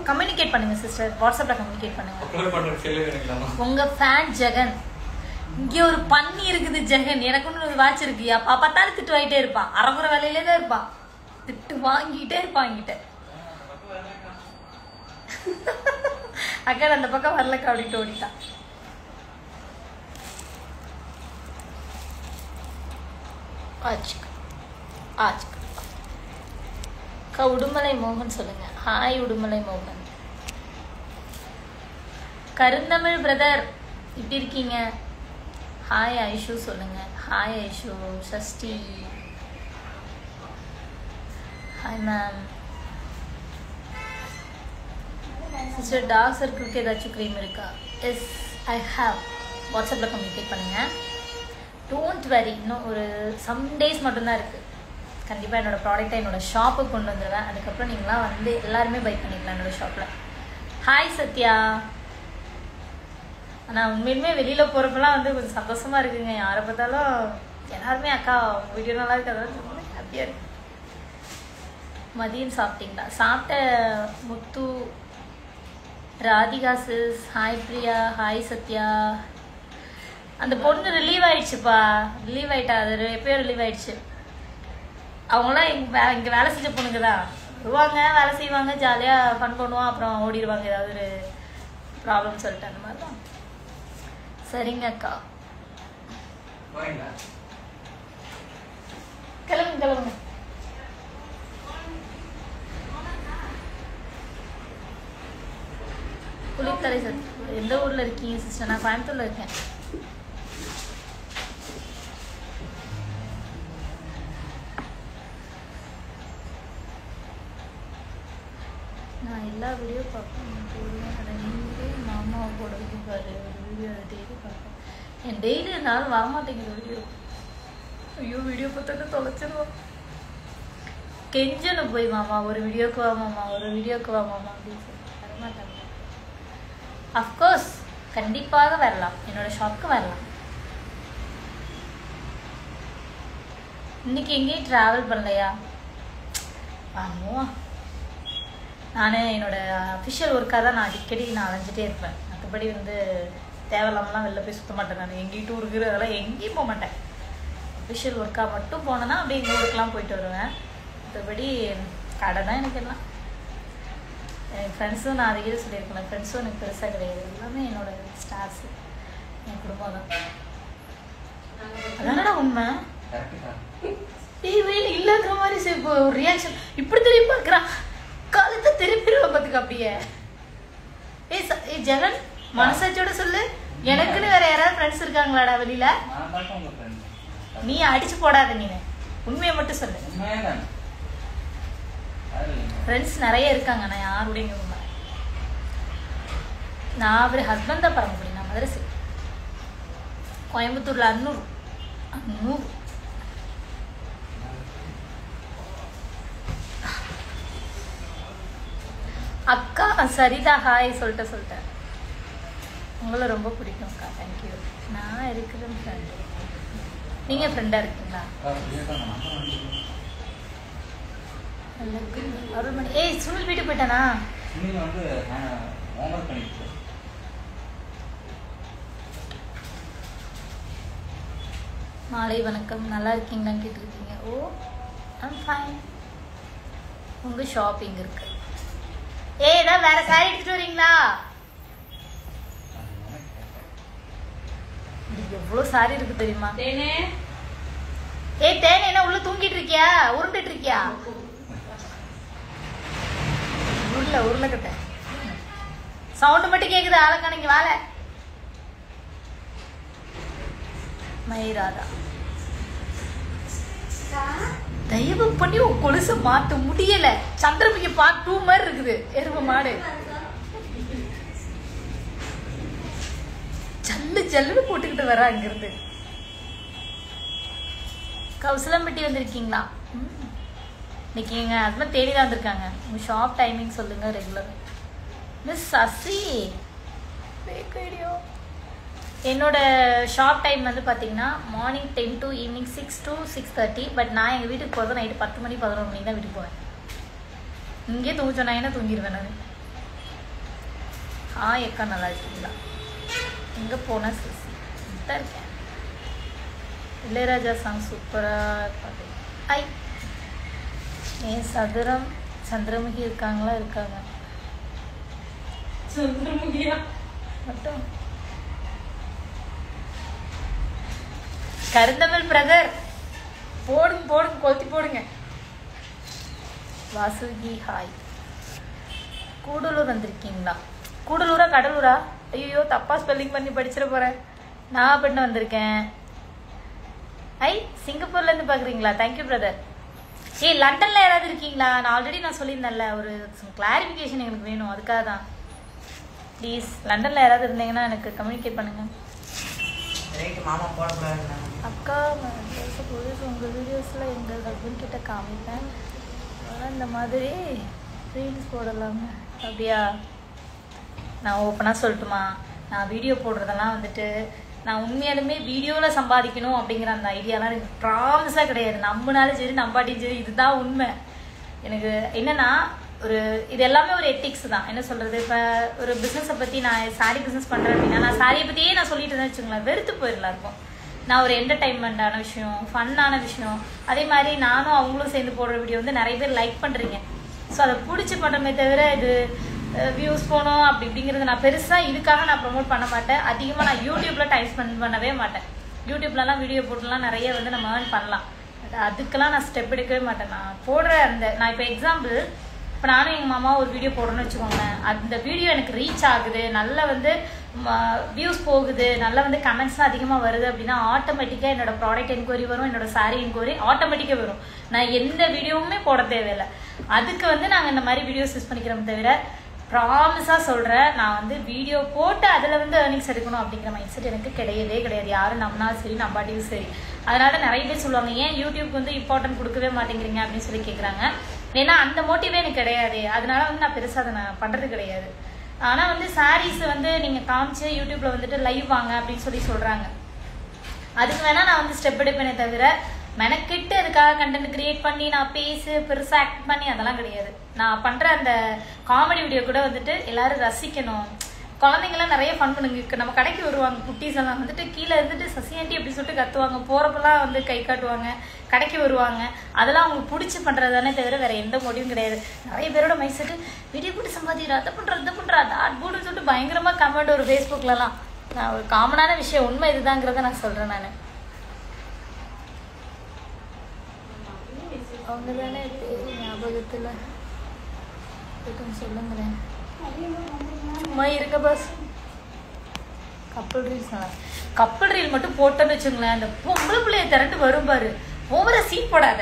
கம்யூனிகேட் பண்ணுங்க சிஸ்டர், வாட்ஸ்அப்ல கம்யூனிகேட் பண்ணுங்க. உங்க ஃபேன் ஜெகன். இங்க ஒரு பன்னி இருக்குது ஜெகன், எனக்கு ஒன்று ஒரு வாட்ச் இருக்குயா. பார்த்தாலும் திட்டு வாங்கிட்டே இருப்பான், அரைக்குற வேலையிலே தான் இருப்பான், திட்டு வாங்கிட்டே இருப்பான் என்கிட்ட. அக்கா அந்த பக்கம் வரலக்கா அப்படின்ட்டு ஓடிட்டான். அக்கா உடுமலை மோகன் சொல்லுங்க. ஹாய் உடுமலை மோகன். கருந்தமிழ் பிரதர் எப்படி இருக்கீங்க? ஹாய் ஐஷு சொல்லுங்க. Hi Aishu. Shashti hi ma'am. Sister dark சர்க்கிளுக்கு ஏதாச்சும் க்ரீம் இருக்கா? Yes I have. வாட்ஸ்அப்பில் கம்யூனிகேட் பண்ணுங்கள். டோன்ட் வெரி, இன்னும் ஒரு சம் டேஸ் மட்டும்தான் இருக்குது. கண்டிப்பாக என்னோடய ப்ராடக்டை என்னோடய ஷாப்புக்கு கொண்டு வந்துடுவேன். அதுக்கப்புறம் நீங்களாம் வந்து எல்லாருமே பை பண்ணிக்கலாம் என்னோடய ஷாப்பில். ஹாய் சத்யா. ஆனால் உண்மையுமே வெளியில் போகிறப்பெல்லாம் வந்து கொஞ்சம் சந்தோஷமாக இருக்குங்க. யாரை பார்த்தாலும் எல்லாருமே அக்கா வீடியோ நல்லா இருக்குது, அதெல்லாம் ரொம்ப ஹாப்பியாக இருக்கு. மதியம் சாப்பிட்டீங்களா? சாப்பிட்ட Muthu. Radhika sis hi. Priya hi. Sathya அந்த பொண்ணு ரிலீவ் ஆயிடுச்சுப்பா. ரிலீவ் ஆயிட்டா, அது எப்பயோ ரிலீவ் ஆயிடுச்சு. அவங்களாம் இங்கே வேலை செஞ்ச பொண்ணுங்க தான். வருவாங்க, வேலை செய்வாங்க, ஜாலியாக ஃபன் பண்ணுவோம், அப்புறம் ஓடிடுவாங்க ஏதாவது ஒரு ப்ராப்ளம் சொல்லிட்டு. அந்த மாதிரி தான். சரிங்க அக்கா. போறீங்களா? கிளம்புங்க. குளித்தலை சார் எந்த ஊர்ல இருக்கீங்க சிஸ்டர்? நான் கோயம்புத்தூர்ல இருக்கேன். நான் எல்லா வீடியோ பார்ப்பேன். நீங்களே மாமாவோட வீடியோ பாரு, ஒரு வீடியோ டெய்லி பார்ப்பேன். என் டெய்லி இருந்தாலும் வரமாட்டேங்குது வீடியோ. ஐயோ வீடியோ பார்த்தாலே தொலைச்சிருவோம். கெஞ்சனும் போய் மாமா ஒரு வீடியோக்கு வா மாமா அப்படின்னு சொல்லி வரமாட்டாங்க. அஃப்கோர்ஸ் கண்டிப்பாக வரலாம், என்னோட ஷாப்க்கு வரலாம். இன்னைக்கு எங்கேயும் ட்ராவல் பண்ணலையா? வாங்குவோம். நான் என்னோட அஃபிஷியல் ஒர்க்காக தான் நான் அடிக்கடி அலைஞ்சிட்டே இருப்பேன். மற்றபடி தேவையில்லாமலாம் வெளில போய் சுற்ற மாட்டேன். நான் எங்கேயும் டூருக்கு அதெல்லாம் எங்கேயும் போக மாட்டேன். அஃபிஷியல் ஒர்க்காக மட்டும் போனேன்னா அப்படியே எங்கள் ஊருக்குலாம் போயிட்டு வருவேன். மற்றபடி கடை தான் எனக்கு எல்லாம். என் ஃப்ரெண்ட்ஸும் நான் அதையே சொல்லியிருக்கேன். ஃப்ரெண்ட்ஸும் எனக்கு பெருசாக கிடையாது. எல்லாமே என்னோட ஸ்டார்ஸு, என் குடும்பம் தான். அதானடா உண்மை. வெயில் இல்லைங்கிற மாதிரி இப்போ ஒரு ரியாக்ஷன் இப்படி திரும்பி பார்க்குறான். காலத்தை திருப்பிடுவேன் பார்த்துக்க அப்படியே. ஏ ஜெகன், மனசாட்சியோட சொல்லு, எனக்குன்னு வேற யாராவது ஃப்ரெண்ட்ஸ் இருக்காங்களாடா வெளியில? நீ அடிச்சு போடாத, நீ உண்மையை மட்டும் சொல்லு. ஃப்ரெண்ட்ஸ் நிறைய இருக்காங்க. நான் யாருடைய நான் அவர் ஹஸ்பண்ட் தான் பரம முடியும். நான் மதுரை சரி, கோயம்புத்தூர்ல அன்னூர். அக்கா சரிதா ஹாய் சொல்லிட்டேன். உங்களை ரொம்ப பிடிக்கும் அக்கா. தேங்க்யூ. நான் இருக்கிறேன் ஃப்ரெண்டு. நீங்க ஃப்ரெண்டா இருக்கீங்களா? அருள்மணி. ஏய் சுனில் வீட்டுக்கு போயிட்டானா? மாலை வணக்கம். நல்லா இருக்கீங்களான்னு கேட்டுருக்கீங்க. ஓ ஐம் ஃபைன். உங்க ஷாப்பிங் இருக்கு. ஏதாவது வேற சாரி எடுத்துட்டு வரீங்களா? எவ்வளவு சாரி இருக்கு தெரியுமா? ஏய் தேனே, என்ன உள்ள தூங்கிட்டு இருக்கியா? உருண்டுட்டு இருக்கியா? உருளைக்கட்ட சவுண்ட் மட்டும் கேக்குது. ஆளக்கானங்க வாழ. மயிராதா தயவு பண்ணி உன் கொலுசை மாத்த முடியல. சந்திரமுகி பார்ட் 2 மாதிரி இருக்குது. எரும மாடு ஜல்லுன்னு போட்டுக்கிட்டு வர அங்கிருந்து. கவுசலம்பட்டி வந்திருக்கீங்களா? இன்னைக்கு எங்க ஹஸ்பண்ட் தேடிதான் வந்திருக்காங்க. உங்க ஷாப் டைமிங் சொல்லுங்க. ரெகுலர் மிஸ் சசி என்னோட ஷாப் டைம் பார்த்தீங்கன்னா morning 10 to evening 6 to 6:30. But நான் எங்கள் வீட்டுக்கு போகிறது நைட்டு 10 மணி 11 மணிக்கு தான் வீட்டுக்கு போவேன். இங்கே தூங்க சொன்னாங்கன்னா தூங்கிடுவேன் நான். எக்கா நல்லா இருக்கீங்களா? எங்கே போனேன் சிஸ்? தான் இருக்கேன். இளையராஜா சாங் சூப்பராக பார்த்தேன். ஏன் சந்திரமுகி இருக்காங்களா? இருக்காங்க. சந்திரமுகியா மட்டும் கருந்தமிழ் பிரதர் போடுங்க கொளுத்தி போடுங்க. வாசுகி ஹாய். கூடலூர் வந்திருக்கீங்களா? கூடலூரா கடலூரா? ஐயோ தப்பா ஸ்பெல்லிங் பண்ணி படிச்சிட போறேன். நான் பண்ண வந்திருக்கேன். சிங்கப்பூர்ல இருந்து பாக்குறீங்களா? Thank you brother. லண்டன்ல யாராவது இருக்கீங்களா? நான் ஆல்ரெடி சொல்லியிருந்தேன்ல, ஒரு கிளாரிஃபிகேஷன் எனக்கு வேணும். அதுக்காக தான். ப்ளீஸ் லண்டன்ல யாராவது இருந்தீங்கன்னா எனக்கு கம்யூனிகேட் பண்ணுங்க. அக்கா உங்கள் வீடியோஸில் எங்கள் ஹஸ்பண்ட் கிட்ட காமிப்பேன். ஆனால் இந்த மாதிரி ரீல்ஸ் போடலாங்க. அப்படியா? நான் ஓப்பனாக சொல்லட்டுமா? நான் வீடியோ போடுறதெல்லாம் நான் உண்மையாலுமே வீடியோவில் சம்பாதிக்கணும் அப்படிங்கிற அந்த ஐடியாலாம் எனக்கு ப்ராமிஸாக கிடையாது. நம்பினாலும் சரி நம்பாட்டியும் சரி, இதுதான் உண்மை. எனக்கு என்னென்னா இது எல்லாமே ஒரு எத்திக்ஸ் தான். என்ன சொல்கிறது, இப்போ ஒரு பிஸ்னஸை பற்றி நான் சாரீ பிஸ்னஸ் பண்ணுறேன் அப்படின்னா நான் சாரியை பற்றியே நான் சொல்லிட்டு இருந்தேன் வச்சுங்களேன், வெறுத்து போயிடலாம் இருக்கும். நான் ஒரு என்டர்டைன்மெண்ட்டான விஷயம், ஃபன்னான விஷயம், அதே மாதிரி நானும் அவங்களும் சேர்ந்து போடுற வீடியோ நிறைய பேர் லைக் பண்ணுறீங்க. ஸோ அதை பிடிச்சி பண்ணுறமே தவிர இது வியூஸ் போகணும் அப்படி இப்படிங்கிறது நான் பெருசாக இதுக்காக நான் ப்ரொமோட் பண்ண மாட்டேன். அதிகமாக நான் யூடியூப்பில் டைம் ஸ்பெண்ட் பண்ணவே மாட்டேன். யூடியூப்லலாம் வீடியோ போட்டுலாம் நிறைய வந்து நம்ம ஏர்ன் பண்ணலாம். அதுக்கெல்லாம் நான் ஸ்டெப் எடுக்கவே மாட்டேன். நான் போடுற நான் இப்போ எக்ஸாம்பிள், இப்போ நானும் எங்கள் மாமா ஒரு வீடியோ போடுறேன்னு வச்சுக்கோங்களேன். அந்த வீடியோ எனக்கு ரீச் ஆகுது, நல்லா வந்து வியூஸ் போகுது, நல்லா வந்து கமெண்ட்ஸ்லாம் அதிகமாக வருது அப்படின்னா ஆட்டோமேட்டிக்காக என்னோட ப்ராடக்ட் என்கொயரி வரும், என்னோட சாரீ என்கொயரி ஆட்டோமேட்டிக்காக வரும். நான் எந்த வீடியோவுமே போட தேவையில்லை. அதுக்கு வந்து நாங்கள் இந்த மாதிரி வீடியோஸ் யூஸ் பண்ணிக்கிறோம். தவிர ப்ராமிஸாக சொல்கிறேன், நான் வந்து வீடியோ போட்டு அதில் வந்து ஏர்னிங்ஸ் எடுக்கணும் அப்படிங்கிற மைண்ட் செட் எனக்கு கிடையவே கிடையாது. யாரும் நம்பினாலும் சரி நம்பாட்டியும் சரி. அதனால நிறைய பேர் சொல்லுவாங்க, ஏன் யூடியூப்க்கு வந்து இம்பார்ட்டன்ட் கொடுக்கவே மாட்டேங்கிறீங்க அப்படின்னு சொல்லி கேட்குறாங்க. ஏன்னா அந்த மோட்டிவே எனக்கு கிடையாது. அதனால வந்து நான் பெருசாக அதை நான் பண்ணுறது கிடையாது. ஆனால் வந்து சாரீஸ் வந்து நீங்கள் காமிச்சு யூடியூப்ல வந்துட்டு லைவ் வாங்க அப்படின்னு சொல்லி சொல்கிறாங்க. அதுக்கு வேணால் நான் வந்து ஸ்டெப் எடுப்பேனே தவிர மெனக்கிட்டு அதுக்காக கண்டென்ட் கிரியேட் பண்ணி நான் பேசி பெருசாக ஆக்ட் பண்ணி அதெல்லாம் கிடையாது. நான் பண்ணுற அந்த காமெடி வீடியோ கூட வந்துட்டு எல்லாரும் ரசிக்கணும். குழந்தைங்களாம் நிறைய ஃபன் பண்ணுங்க. நம்ம கடைக்கு வருவாங்க குட்டீஸ் எல்லாம் வந்துட்டு கீழே இருந்துட்டு சசியாண்டி அப்படி சொல்லிட்டு கத்துவாங்க. போகிறப்பெல்லாம் வந்து கை காட்டுவாங்க, கடைக்கு வருவாங்க. அதெல்லாம் அவங்களுக்கு பிடிச்சி பண்ணுறதானே தவிர வேற எந்த மோட்டிவும் கிடையாது. நிறைய பேரோட மைண்ட் செட்டு வீடியோ போட்டு சம்பாதிக்கிறா, அதை பண்ணுறா இதை பண்ணுறா அது போட்டுன்னு சொல்லிட்டு பயங்கரமாக கமெண்ட் ஒரு ஃபேஸ்புக்லலாம். நான் ஒரு காமனான விஷயம், உண்மை இதுதாங்கிறத நான் சொல்கிறேன். நான் அவங்க தானே பேர் ஞாபகத்தில் சொல்லுங்கிறேன். சும்மா இருக்க பஸ். கப்பல் ரீல்ஸ் கப்பல் ரீல் மட்டும் போட்டோன்னு வச்சுங்களேன், அந்த பொம்பளை பிள்ளைய திரண்டு வரும் பாரு. ஓவரா சீன் போடாத.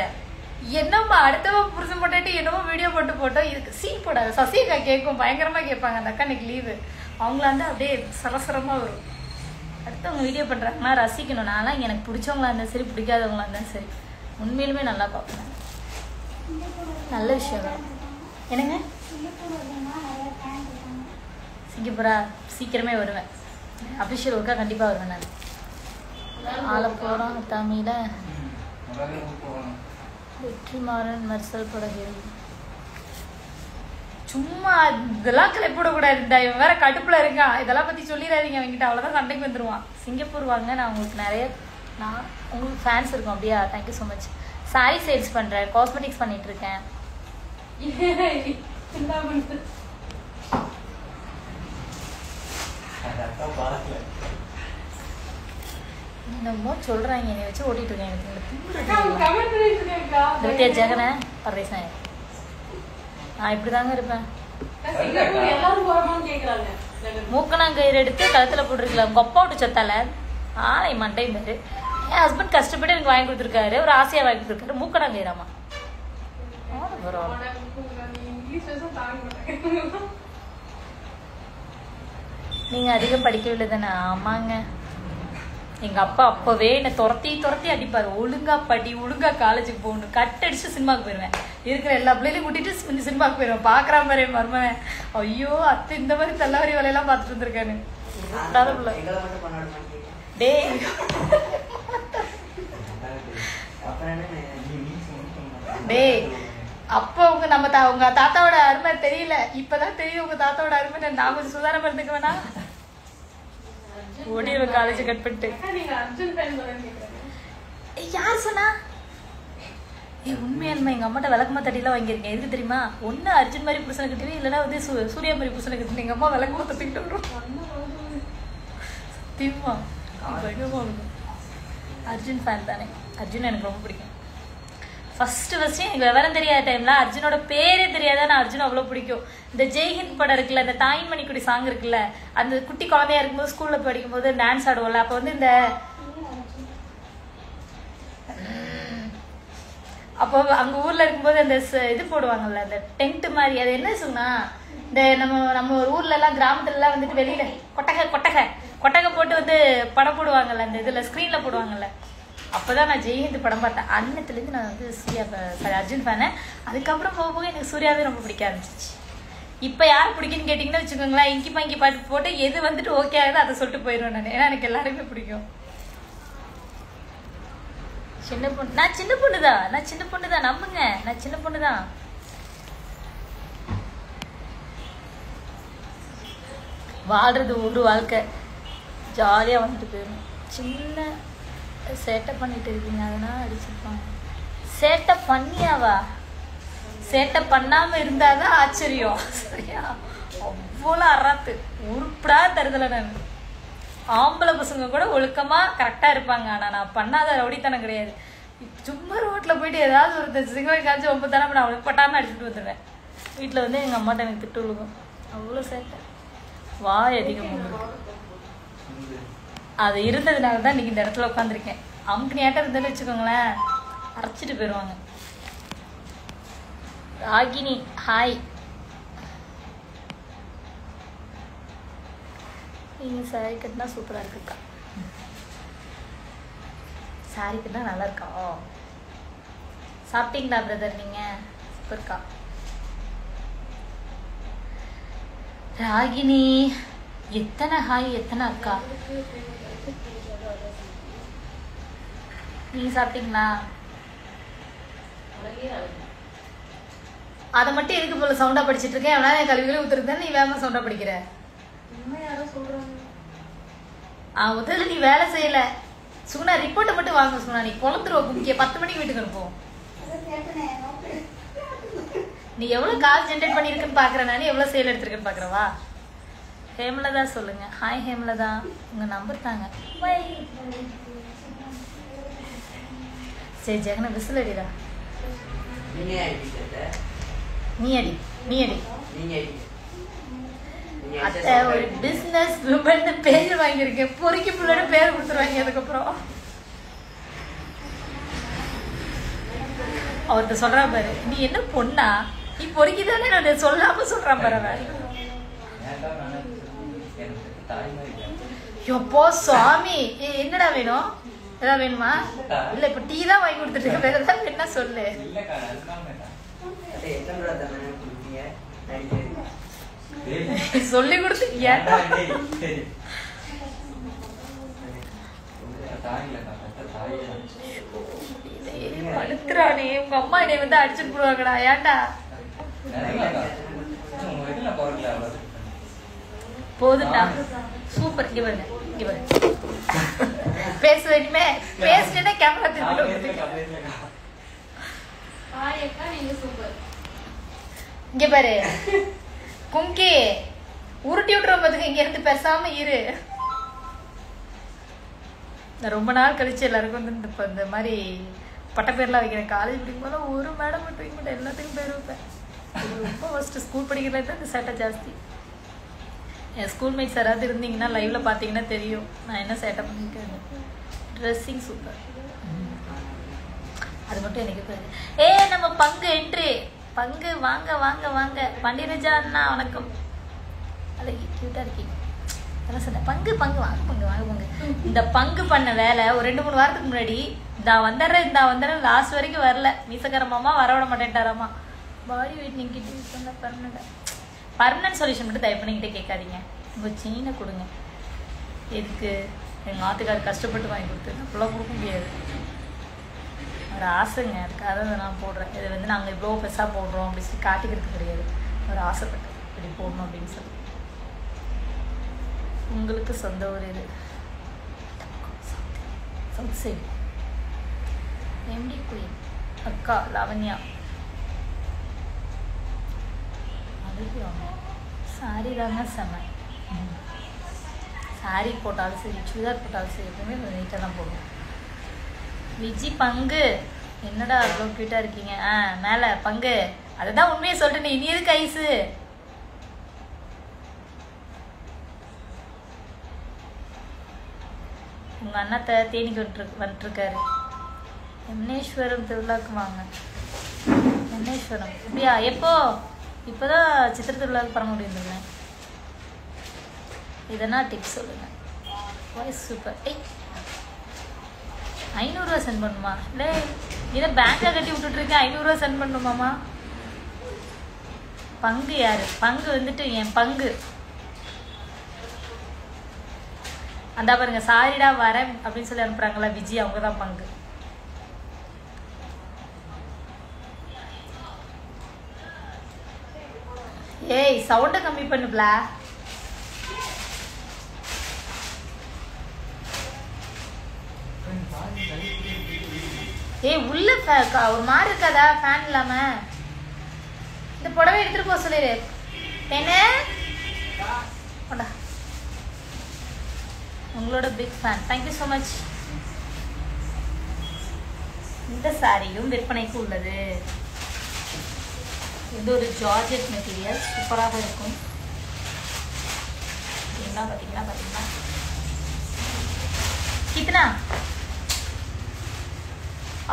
என்னம்மா அடுத்தவ புருஷன் போட்டுட்டு என்னமோ வீடியோ போட்டோம், இதுக்கு சீன் போடாத. சசிகா கேட்கும், பயங்கரமா கேட்பாங்க. அந்த அக்கா இன்னைக்கு லீவு, அவங்கள வந்து அப்படியே சரசரமா வரும். அடுத்தவங்க வீடியோ பண்றாங்கன்னா ரசிக்கணும். நான்லாம் எனக்கு பிடிச்சவங்களா இருந்தாலும் சரி பிடிக்காதவங்களா இருந்தாலும் சரி உண்மையிலுமே நல்லா பார்ப்பேன். நல்ல விஷயம் தான். என்னங்க சிங்கப்பூரா சீக்கிரமே வருவேன். அபிஷியல் ஒர்க்கா கண்டிப்பாக வருவேன். நான் ஆலப்புறம் தமிழ வெற்றிமாறன் மெர்சல் படகு சும்மா இதெல்லாம் கிளப்பிவிடக்கூடாது. இந்த இவன் வேற கடுப்புல இருக்கான். இதெல்லாம் பற்றி சொல்லிடாதீங்க அவங்ககிட்ட, அவ்வளோதான் சண்டைக்கு வந்துடுவான். சிங்கப்பூர் வாங்க, நான் உங்களுக்கு நிறைய உங்களுக்கு ஃபேன்ஸ் இருக்கும். அப்படியா? Thank you so much. Sorry sales பண்ணுறேன், காஸ்மெட்டிக்ஸ் பண்ணிட்டு இருக்கேன். என்னமோ சொல்றாங்க, என்னை வச்சு ஓட்டிட்டு இருக்கேன். எனக்கு ஜெகன பரதேசன் நான் இப்படிதாங்க இருப்பேன். மூக்கணாங்கயிறு எடுத்து கழுத்துல போட்டுருக்கலாம். உங்க அப்பா விட்டு சொத்தால ஆலை மண்டை பேரு. என் ஹஸ்பண்ட் கஷ்டப்பட்டு எனக்கு வாங்கி கொடுத்துருக்காரு, ஒரு ஆசையா வாங்கி கொடுத்துருக்காரு. மூக்கணாங்கயிறாமா நீங்க அதிகம் படிக்கவில்லை தானே? ஆமாங்க. எங்க அப்பா அப்பவே என்னை துரத்தி அடிப்பாரு. ஒழுங்கா படி, ஒழுங்கா காலேஜுக்கு போகணும். கட் அடிச்சு சினிமாவுக்கு போயிருவேன். இருக்கிற எல்லா பிள்ளைகளையும் கூட்டிட்டு சினிமாவுக்கு போயிருவேன். பாக்குறா மாதிரி மருமவன். ஐயோ அத்தை இந்த மாதிரி தள்ளவரி வேலையெல்லாம் பார்த்துட்டு இருந்திருக்கானு. டேய் அப்போ உங்க தாத்தாவோட அருமை தெரியல, இப்பதான் தெரியும் உங்க தாத்தாவோட அருமை. நான் கொஞ்சம் சுதாரணம் இருந்துக்க வேணா. ஓடிடுவேன் காலேஜ் கட் பண்ணிட்டு. யார் சொன்னா? உண்மையாலுமா எங்க அம்மாட்ட விளக்கமா தட்டிலாம் வாங்கியிருக்கேன். எதுக்கு தெரியுமா? ஒன்னு அர்ஜுன் மாதிரி புருஷனை கட்டினு, இல்லைன்னா வந்து சூர்யா மாதிரி புருஷனை கட்டினு. எங்க அம்மா விளக்கமா தட்டிக்கிட்டு வரும். சத்தியமா அர்ஜுன் ஃபேன் தானே. அர்ஜுன் எனக்கு ரொம்ப பிடிக்கும். ஃபர்ஸ்ட் எனக்கு விவரம் தெரியாத டைம்ல அர்ஜுனோட பேரே தெரியாத நான் அர்ஜுன் அவ்வளோ பிடிக்கும். இந்த ஜெய்ஹிந்த் படம் இருக்குல்ல, இந்த தாயின் மணிக்குடி சாங் இருக்குல்ல, அந்த குட்டி குழந்தையா இருக்கும்போது ஸ்கூல்ல படிக்கும் போது டான்ஸ் ஆடுவோம்ல, அப்போ வந்து இந்த அப்போ அங்க ஊர்ல இருக்கும்போது அந்த இது போடுவாங்கல்ல, அந்த டென்ட் மாதிரி. அது என்ன சொன்னா, இந்த நம்ம ஒரு ஊர்ல எல்லாம் கிராமத்துல எல்லாம் வந்துட்டு வெளியில கொட்டகை போட்டு வந்து படம் போடுவாங்கல்ல, அந்த இதுல ஸ்கிரீன்ல போடுவாங்கல்ல. அப்போதான் நான் ஜெய்ஹிந்த் படம் பார்த்தேன். அன்னத்துலேருந்து நான் வந்து அர்ஜுன் ஃபேனு. அதுக்கப்புறம் போக எனக்கு சூர்யாவே ரொம்ப பிடிக்க ஆரம்பிச்சிச்சு. இப்போ யார் பிடிக்குன்னு கேட்டிங்கன்னா வச்சுக்கோங்களேன், இங்கி பாங்கி பாட்டு போட்டு எது வந்துட்டு ஓகே ஆகுது அதை சொல்லிட்டு போயிடுவேன் நான். ஏன்னா எனக்கு எல்லாருமே பிடிக்கும். நான் சின்ன பொண்ணு தான் நம்புங்க. நான் சின்ன பொண்ணு தான். வாழ்றது ஒரு வாழ்க்கை, ஜாலியாக வந்துட்டு போயிடும். சின்ன சேட்டை பண்ணிட்டு இருக்கீங்க, அதனால அடிச்சிருப்பாங்க. சேட்டை பண்ணியாவா? சேட்டை பண்ணாம இருந்தாதான் ஆச்சரியம். சரியா? அவ்வளோ அறாத்து உருப்படா தருதலை நான். ஆம்பளை பசங்க கூட ஒழுக்கமாக கரெக்டாக இருப்பாங்க. ஆனால் நான் பண்ணாத ரவுடித்தனம் கிடையாது. சும்மா ரோட்டில் போயிட்டு ஏதாவது ஒரு சிங்கவை காய்ச்சி 9 தானே நான் அவளுக்கு பட்டாமல் அடிச்சுட்டு வந்துடுவேன். வீட்டில் வந்து எங்கள் அம்மாட்ட எனக்கு திட்டு விழுகும். அவ்வளோ சேட்டை, வாய் அதிகம் உங்களுக்கு. அது இருந்ததுனால தான் இன்றைக்கி இந்த இடத்துல உட்காந்துருக்கேன். அமுக்குனியாட்டம் இருந்ததுன்னு வச்சுக்கோங்களேன், அரைச்சிட்டு போயிடுவாங்க. ராகினி ஹாய். நீங்கள் சாரி கட்டினா சூப்பராக இருக்குக்கா. சாரி கட்டினா நல்லா இருக்கா? சாப்பிட்டீங்களா பிரதர்? நீங்கள் சூப்பர்க்கா. ராகினி எத்தனை ஹாய், எத்தனை அக்கா. நீங்கள் சாப்பிட்டீங்களா? அதை மட்டும் எதுக்கு போல சவுண்டாக படிச்சுட்டு இருக்கேன். எவ்வளோ என் கல்விகளே ஊத்துருந்தேன். நீ வேகமாக சவுண்டாக படிக்கிற. முதல்ல நீ வேலை செய்யல சுகுணா. ரிப்போர்ட்டை மட்டும் வாங்க சுகுணா. நீ குழந்துருவ கும்பிக்க. 10 மணிக்கு வீட்டுக்கு அனுப்புவோம். நீ எவ்வளவு காசு ஜென்ரேட் பண்ணிருக்குன்னு பாக்குறேன். நான் எவ்வளவு சேல் எடுத்திருக்கேன்னு பாக்குறவா. ஹேமலதா சொல்லுங்க. ஹாய் ஹேமலதா, உங்க நம்பர் தாங்க. சரி ஜெகன விசில் அடிடா. நீ அடி, நீ அடி. அத்தை ஒரு பிசினஸ் விமன்னு பேர் வாங்கியிருக்கேன். பொறுக்கி பிள்ளைன்னு பேர் கொடுத்துருவாங்க. அதுக்கப்புறம் அவர்கிட்ட சொல்றா பாரு, நீ என்ன பொண்ணா, நீ பொறுக்கி தானே நான் சொல்லாம சொல்றான் பாரு. எப்போ சுவாமி என்னடா வேணும்? ஏதாவது வேணுமா? இல்ல இப்ப டீ தான் வாங்கி கொடுத்துட்டு இருக்க. வேற ஏதாவது என்ன சொல்லு. சொல்லி கொடுத்து படுத்துறானே. உங்க அம்மா என்னை வந்து அடிச்சுட்டு போடுவாங்கடா. ஏன்டா? போதுண்டா. சூப்பர். இங்க பாருங்க, இங்க பாருங்க. பேசுவேன்மே பேசிட்டே கேமரா திருப்பி. இங்க பாரு கும்கி, உருட்டி விட்டுறோம் பாத்துக்க. இங்க இருந்து பேசாம இரு. ரொம்ப நாள் கழிச்சு எல்லாருக்கும் வந்து இப்போ இந்த மாதிரி பட்டப்பேர்லாம் வைக்கிறேன். காலேஜ் படிக்கும் போது ஒரு மேடம் மட்டும் வைக்க மாட்டேன். எல்லாத்துக்கும் பேர் வைப்பேன். ரொம்ப ஃபஸ்ட்டு ஸ்கூல் படிக்கிறதுல தான் இந்த சேட்டை ஜாஸ்தி. என் ஸ்கூல்மேட்ஸ் யாராவது இருந்தீங்கன்னா லைவ்ல பார்த்தீங்கன்னா தெரியும் நான் என்ன சேட்டை பண்ணியிருக்கேன். Dressing super. அது மட்டும் எனக்கு தெரியுது. நம்ம பங்கு என்ட்ரி. பங்கு வாங்க வாங்க வாங்க. பண்டிரஜா அண்ணா வணக்கம். அழகி கியூட்டா இருக்கீங்க. அதான் சொன்னேன் பங்கு பங்கு வாங்க பங்கு வாங்க பங்கு. இந்த பங்கு பண்ண வேலை ஒரு 2-3 வாரத்துக்கு முன்னாடி இந்தா வந்துடுறேன் லாஸ்ட் வரைக்கும் வரல. மீசக்கார மாமா வரவிட மாட்டேன்ட்டாராமா. பாடி வெயிட் நீக்கிட்டு பர்மனன்ட் சொல்யூஷன் மட்டும் தயவு பண்ணிக்கிட்டே கேட்காதீங்க. உங்கள் செயினை கொடுங்க. எதுக்கு? எங்கள் ஆத்துக்கார் கஷ்டப்பட்டு வாங்கி கொடுத்து அப்பெல்லாம் கொடுக்க முடியாது. ஒரு ஆசைங்க. அதுக்காக தான் நான் போடுறேன். இதை வந்து நாங்கள் இவ்வளோ பெருசாக போடுறோம் அப்படின்னு சொல்லி காட்டிக்கிறது கிடையாது. ஒரு ஆசைப்பட்டு இப்படி போடணும் அப்படின்னு சொல்லி. உங்களுக்கு சொந்த ஊர் இது சவுத் சைடு. எம்டி குயின் அக்கா லாவண்யா. சாரி தாங்க செம. சாரி போட்டாலும் சரி சுடிதார் போட்டாலும் சரி எப்பவுமே நீட்டாக தான் போடுவோம். விஜி பங்கு என்னடா அவ்வளோ க்யூட்டாக இருக்கீங்க. மேலே பங்கு. அதுதான் உண்மையை சொல்லிட்டு இனி எதுக்கு ஐஸு? உங்கள் அண்ணாத்தை தேனிக்கு வந்துட்டுருக்காரு. எம்னேஸ்வரம் திருவிழாவுக்கு வாங்க. எம்னேஸ்வரம் அப்படியா? எப்போ? இப்போ தான் சித்திர திருவிழாவுக்கு பண்ண முடியுதுங்க. இதெல்லாம் டிப்ஸ் சொல்லுங்கள். Voice super. 500 ரூபா சென்ட் பண்ணுமா? இல்லை இதை பேங்க்கில் கட்டி விட்டுட்ருக்கேன். 500 ரூபா சென்ட் பண்ணணுமாம்மா? பங்கு யார்? பங்கு வந்துட்டு என் பங்கு. அந்த பாருங்க சாரிடா வரேன் அப்படின்னு சொல்லி அனுப்புறாங்களா விஜய், அவங்க தான் பங்கு. ஏய் சவுண்ட கம்மி பண்ணுப்ல. ஏய் உள்ள ஒரு மாதிரி இருக்காதா ஃபேன் இல்லாம? இந்த புடவை எடுத்துட்டு போக சொல்லிடு. என்ன போடா. உங்களோட big fan. Thank you so much. இந்த சாரியும் விற்பனைக்கு உள்ளது. இது ஒரு ஜார்ஜெட் மெட்டீரியல், சூப்பராக இருக்கும். பார்த்தீங்களா कितना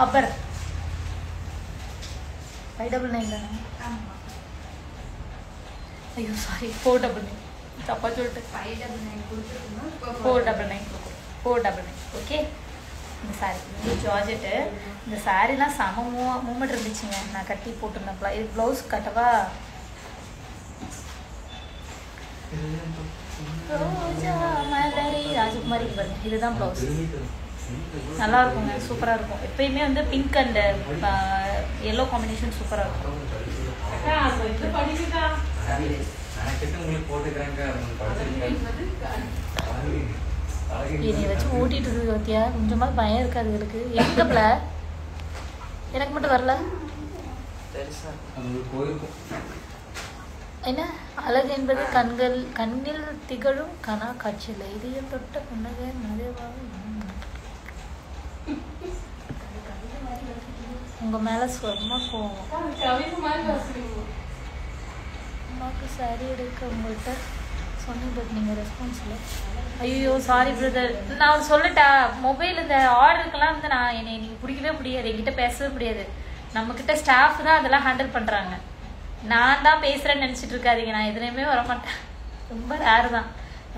अबर 599 தானே? ஐயோ சாரி 499 தப்பா சொல்லிட்டேன். 599 கொடுத்துருக்கோம். 499 ஓகே. இந்த சாரி இது ஜார்ஜெட்டு. இந்த சாரிலாம் செம மூமெண்ட் இருந்துச்சுங்க. நான் கட்டி போட்டிருந்தேன்ப்பா. இது ப்ளவுஸ் கட்டவா? ரோஜா மலரி ராஜகுமாரி பாருங்க. இதுதான் ப்ளவுஸ். நல்லா இருக்குங்க, சூப்பராக இருக்கும். எப்பயுமே வந்து பிங்க் அண்ட் எல்லோ காம்பினேஷன் சூப்பராக இருக்கும். என்னை வச்சு ஓட்டிட்டு இருக்கு பத்தியா. கொஞ்சமாக பயம் இருக்காது இதுக்கு. எங்கப்பல எனக்கு மட்டும் வரல. என்ன அழகு என்பது கண்ணில் திகழும் கனா காட்சியில் இதயம் தொட்ட புன்னகை மதுவாக. உங்க மேல சொர்மா போவோம். அம்மாவுக்கு சாரி எடுக்க உங்கள்கிட்ட சொன்னேன், பட் நீங்கள் ரெஸ்பான்ஸ் இல்லை. ஐயோ சாரி பிரதர். நான் சொல்லட்டா, மொபைல் இந்த ஆர்டருக்கெல்லாம் வந்து என்னை நீங்கள் பிடிக்கவே முடியாது, என்கிட்ட பேசவே முடியாது. நம்மக்கிட்ட ஸ்டாஃப் தான் அதெல்லாம் ஹேண்டில் பண்ணுறாங்க. நான் தான் பேசுகிறேன்னு நினச்சிட்டு இருக்காதீங்க. நான் எதுலேயுமே வரமாட்டேன். ரொம்ப ரேரு தான்,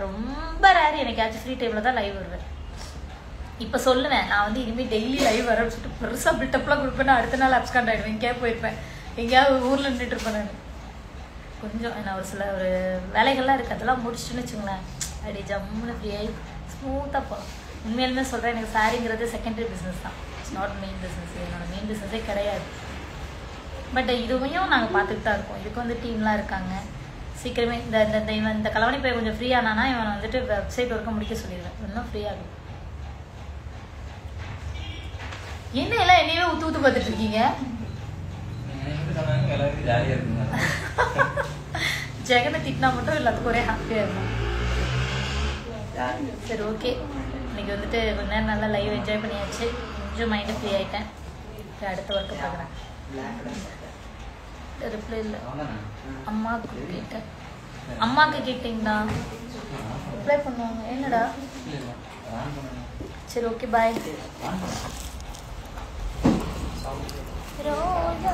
ரொம்ப ரேரு. எனக்காச்சும் ஃப்ரீ டைமில் தான் லைவ் வருவேன். இப்போ சொல்லுவேன், நான் வந்து இனிமேல் டெய்லி லைவ் வரேன்னு சொல்லிட்டு பெருசாக பில்டப்லாம் கொடுப்பேன். அடுத்த நாள் அப்ஸ்காண்ட் ஆகிடுவேன். எங்கேயாவது போயிருப்பேன், எங்கேயாவது ஊரில் நின்றுட்டு இருப்பேன். நான் கொஞ்சம் என்ன ஒரு வேலைகள்லாம் இருக்குது, அதெல்லாம் முடிச்சுட்டுன்னு வச்சுங்களேன், அப்படி ஜம்முன்னு ஃப்ரீயாகி ஸ்மூத்தாக போகலாம். உண்மையிலுமே சொல்கிறேன், எனக்கு சாரிங்கிறது செகண்டரி பிஸ்னஸ் தான். It's not main business. என்னோட மெயின் பிஸ்னஸே கிடையாது. பட் இதுவையும் நாங்கள் பார்த்துட்டு தான் இருக்கோம். இதுக்கு வந்து டீம்லாம் இருக்காங்க. சீக்கிரமே இந்த கலவணி போய் கொஞ்சம் ஃப்ரீ ஆனானா இவன் வந்துட்டு வெப்சைட் ஒர்க்கை முடிக்க சொல்லிடுவேன். இன்னும் ஃப்ரீ ஆகும். என்ன எல்லாம் என்னையவே ஊத்து பார்த்துட்டு இருக்கீங்க? ஜெகனை திட்டினா மட்டும் எல்லாத்துக்கும் ஒரே ஹாப்பியாக இருக்கும். சரி ஓகே, இன்னைக்கு வந்துட்டு கொஞ்ச நேரம் நல்லா லைவ் என்ஜாய் பண்ணியாச்சு. கொஞ்சம் மைண்டு ஃப்ரீ ஆகிட்டேன். அடுத்த ஒர்க்கு பார்க்குறேன். ரிப்ளை இல்லை. அம்மாவுக்கு கேட்டேன். அம்மாவுக்கு கேட்டிங்களா? ரிப்ளை பண்ணுவாங்க. என்னடா? சரி ஓகே பாய். ரோஜா